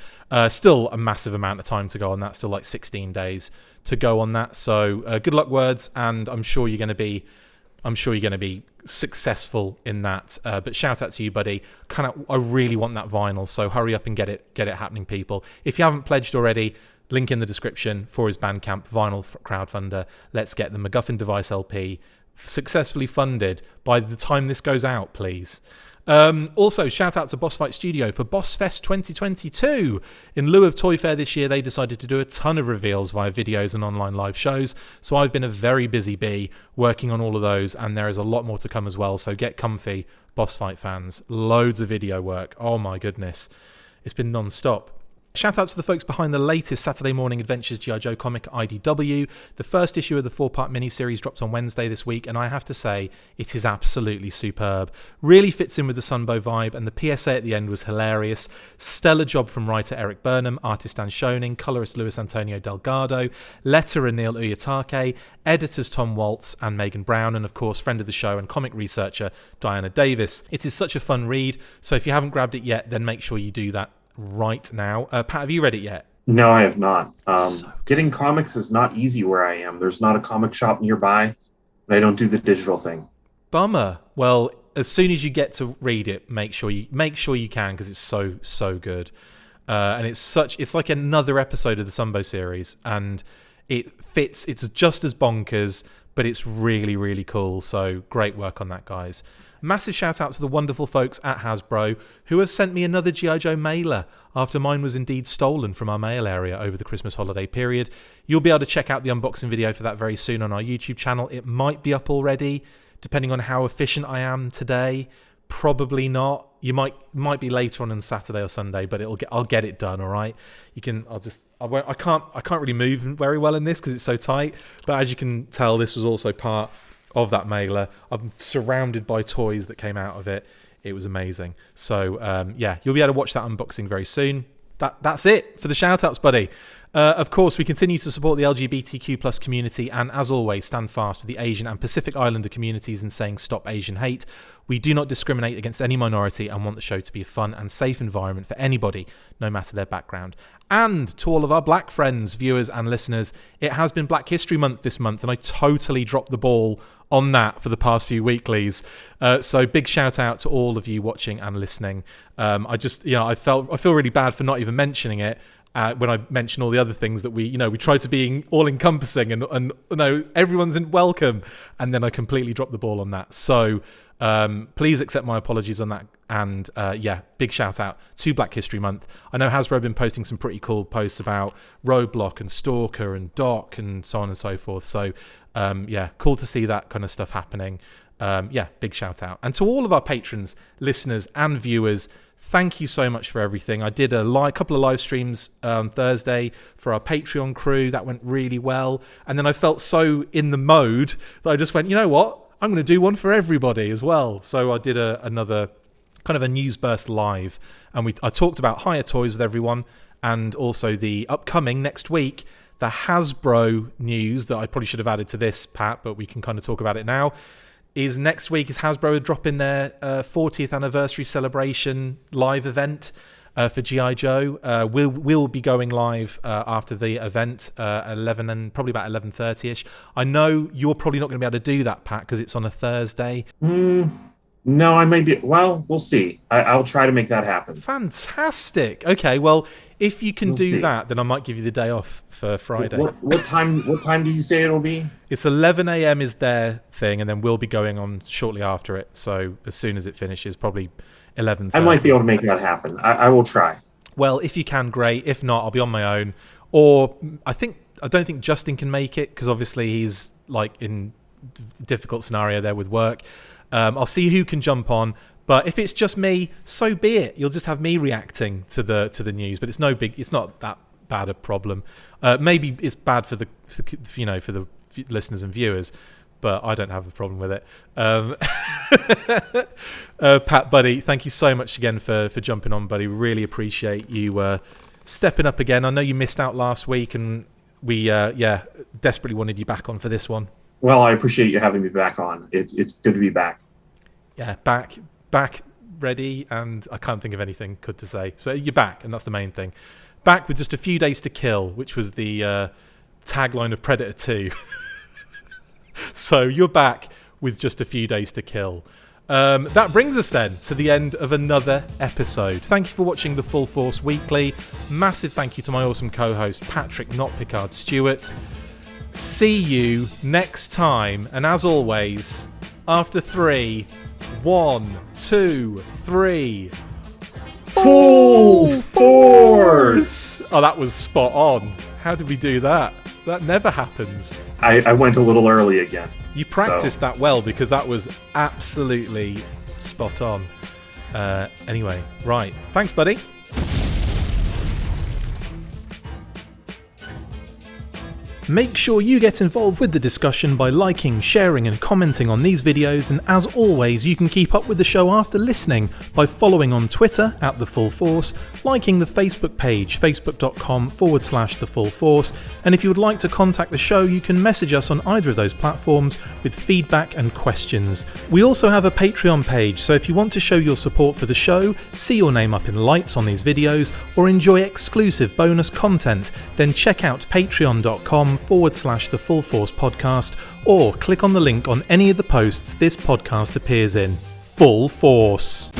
Still a massive amount of time to go on that. Still like 16 days to go on that. So good luck, Words. And I'm sure you're going to be successful in that. But shout out to you, buddy. I really want that vinyl, so hurry up and get it happening, people. If you haven't pledged already, link in the description for his Bandcamp vinyl crowdfunder. Let's get the MacGuffin Device LP successfully funded by the time this goes out, please. Also, shout out to Boss Fight Studio for Boss Fest 2022. In lieu of Toy Fair this year, they decided to do a ton of reveals via videos and online live shows. So I've been a very busy bee working on all of those, and there is a lot more to come as well. So get comfy, Boss Fight fans. Loads of video work. Oh my goodness. It's been non-stop. Shout out to the folks behind the latest Saturday Morning Adventures G.I. Joe comic, IDW. The first issue of the 4-part miniseries dropped on Wednesday this week, and I have to say, it is absolutely superb. Really fits in with the Sunbow vibe, and the PSA at the end was hilarious. Stellar job from writer Eric Burnham, artist Dan Schoening, colorist Luis Antonio Delgado, letterer Neil Uyatake, editors Tom Waltz and Megan Brown, and of course, friend of the show and comic researcher Diana Davis. It is such a fun read, so if you haven't grabbed it yet, then make sure you do that right now. Pat, have you read it yet? No, I have not. So Getting comics is not easy where I am. There's not a comic shop nearby, and I don't do the digital thing. Bummer. Well, as soon as you get to read it, make sure you can, because it's so good. And it's like another episode of the Sunbow series, and it fits. It's just as bonkers, but it's really, really cool. So great work on that, guys. Massive shout out to the wonderful folks at Hasbro who have sent me another G.I. Joe mailer after mine was indeed stolen from our mail area over the Christmas holiday period. You'll be able to check out the unboxing video for that very soon on our YouTube channel. It might be up already, depending on how efficient I am today. Probably not. You might be later on Saturday or Sunday, but I'll get it done. All right. I can't really move very well in this because it's so tight. But as you can tell, this was also part of that mailer. I'm surrounded by toys that came out of it. It was amazing. So you'll be able to watch that unboxing very soon. That's it for the shout outs, buddy. Of course, we continue to support the LGBTQ plus community, and as always, stand fast for the Asian and Pacific Islander communities in saying stop Asian hate. We do not discriminate against any minority and want the show to be a fun and safe environment for anybody, no matter their background. And to all of our black friends, viewers and listeners, it has been Black History Month this month, and I totally dropped the ball on that for the past few weeklies. So big shout out to all of you watching and listening. I feel really bad for not even mentioning it. When I mention all the other things that we try to be all encompassing and everyone's welcome, and then I completely dropped the ball on that. So please accept my apologies on that. And big shout out to Black History Month. I know Hasbro have been posting some pretty cool posts about Roadblock and Stalker and Doc and so on and so forth. So cool to see that kind of stuff happening. Big shout out. And to all of our patrons, listeners and viewers, thank you so much for everything. I did a couple of live streams on Thursday for our Patreon crew. That went really well. And then I felt so in the mode that I just went, you know what? I'm going to do one for everybody as well. So I did another kind of a news burst live. And I talked about Hiya toys with everyone, and also the upcoming next week, the Hasbro news that I probably should have added to this, Pat, but we can kind of talk about it now. Is next week is Hasbro dropping their 40th anniversary celebration live event for G.I. Joe. We'll be going live after the event, 11 and probably about 11:30ish. I know you're probably not going to be able to do that, Pat, because it's on a Thursday. No, I may be. Well, we'll see. I'll try to make that happen. Fantastic. Okay, well, if you can do that, then I might give you the day off for Friday. What time do you say it'll be? It's 11 a.m. is their thing, and then we'll be going on shortly after it. So as soon as it finishes, probably 11:30. I might be able to make that happen. I will try. Well, if you can, great. If not, I'll be on my own. Or I don't think Justin can make it, because obviously he's like in difficult scenario there with work. I'll see who can jump on. But if it's just me, so be it. You'll just have me reacting to the news. But it's not that bad a problem. Maybe it's bad for the listeners and viewers, but I don't have a problem with it. Pat, buddy, thank you so much again for jumping on, buddy. Really appreciate you stepping up again. I know you missed out last week, and we desperately wanted you back on for this one. Well, I appreciate you having me back on. It's good to be back. Yeah, back, ready, and I can't think of anything good to say. So you're back, and that's the main thing. Back with just a few days to kill, which was the tagline of Predator 2. So you're back with just a few days to kill. That brings us then to the end of another episode. Thank you for watching the Full Force Weekly. Massive thank you to my awesome co-host, Patrick Notpicard Stewart. See you next time, and as always, after 3, 1, 2, 3, Full Force! Oh, that was spot on. How did we do that? That never happens. I went a little early again. You practiced that well, because that was absolutely spot on. Anyway, right. Thanks, buddy. Make sure you get involved with the discussion by liking, sharing and commenting on these videos, and as always you can keep up with the show after listening by following on Twitter @TheFullForce, liking the Facebook page facebook.com/TheFullForce, and if you would like to contact the show you can message us on either of those platforms with feedback and questions. We also have a Patreon page, so if you want to show your support for the show, see your name up in lights on these videos, or enjoy exclusive bonus content, then check out patreon.com/TheFullForce podcast, or click on the link on any of the posts this podcast appears in. Full Force!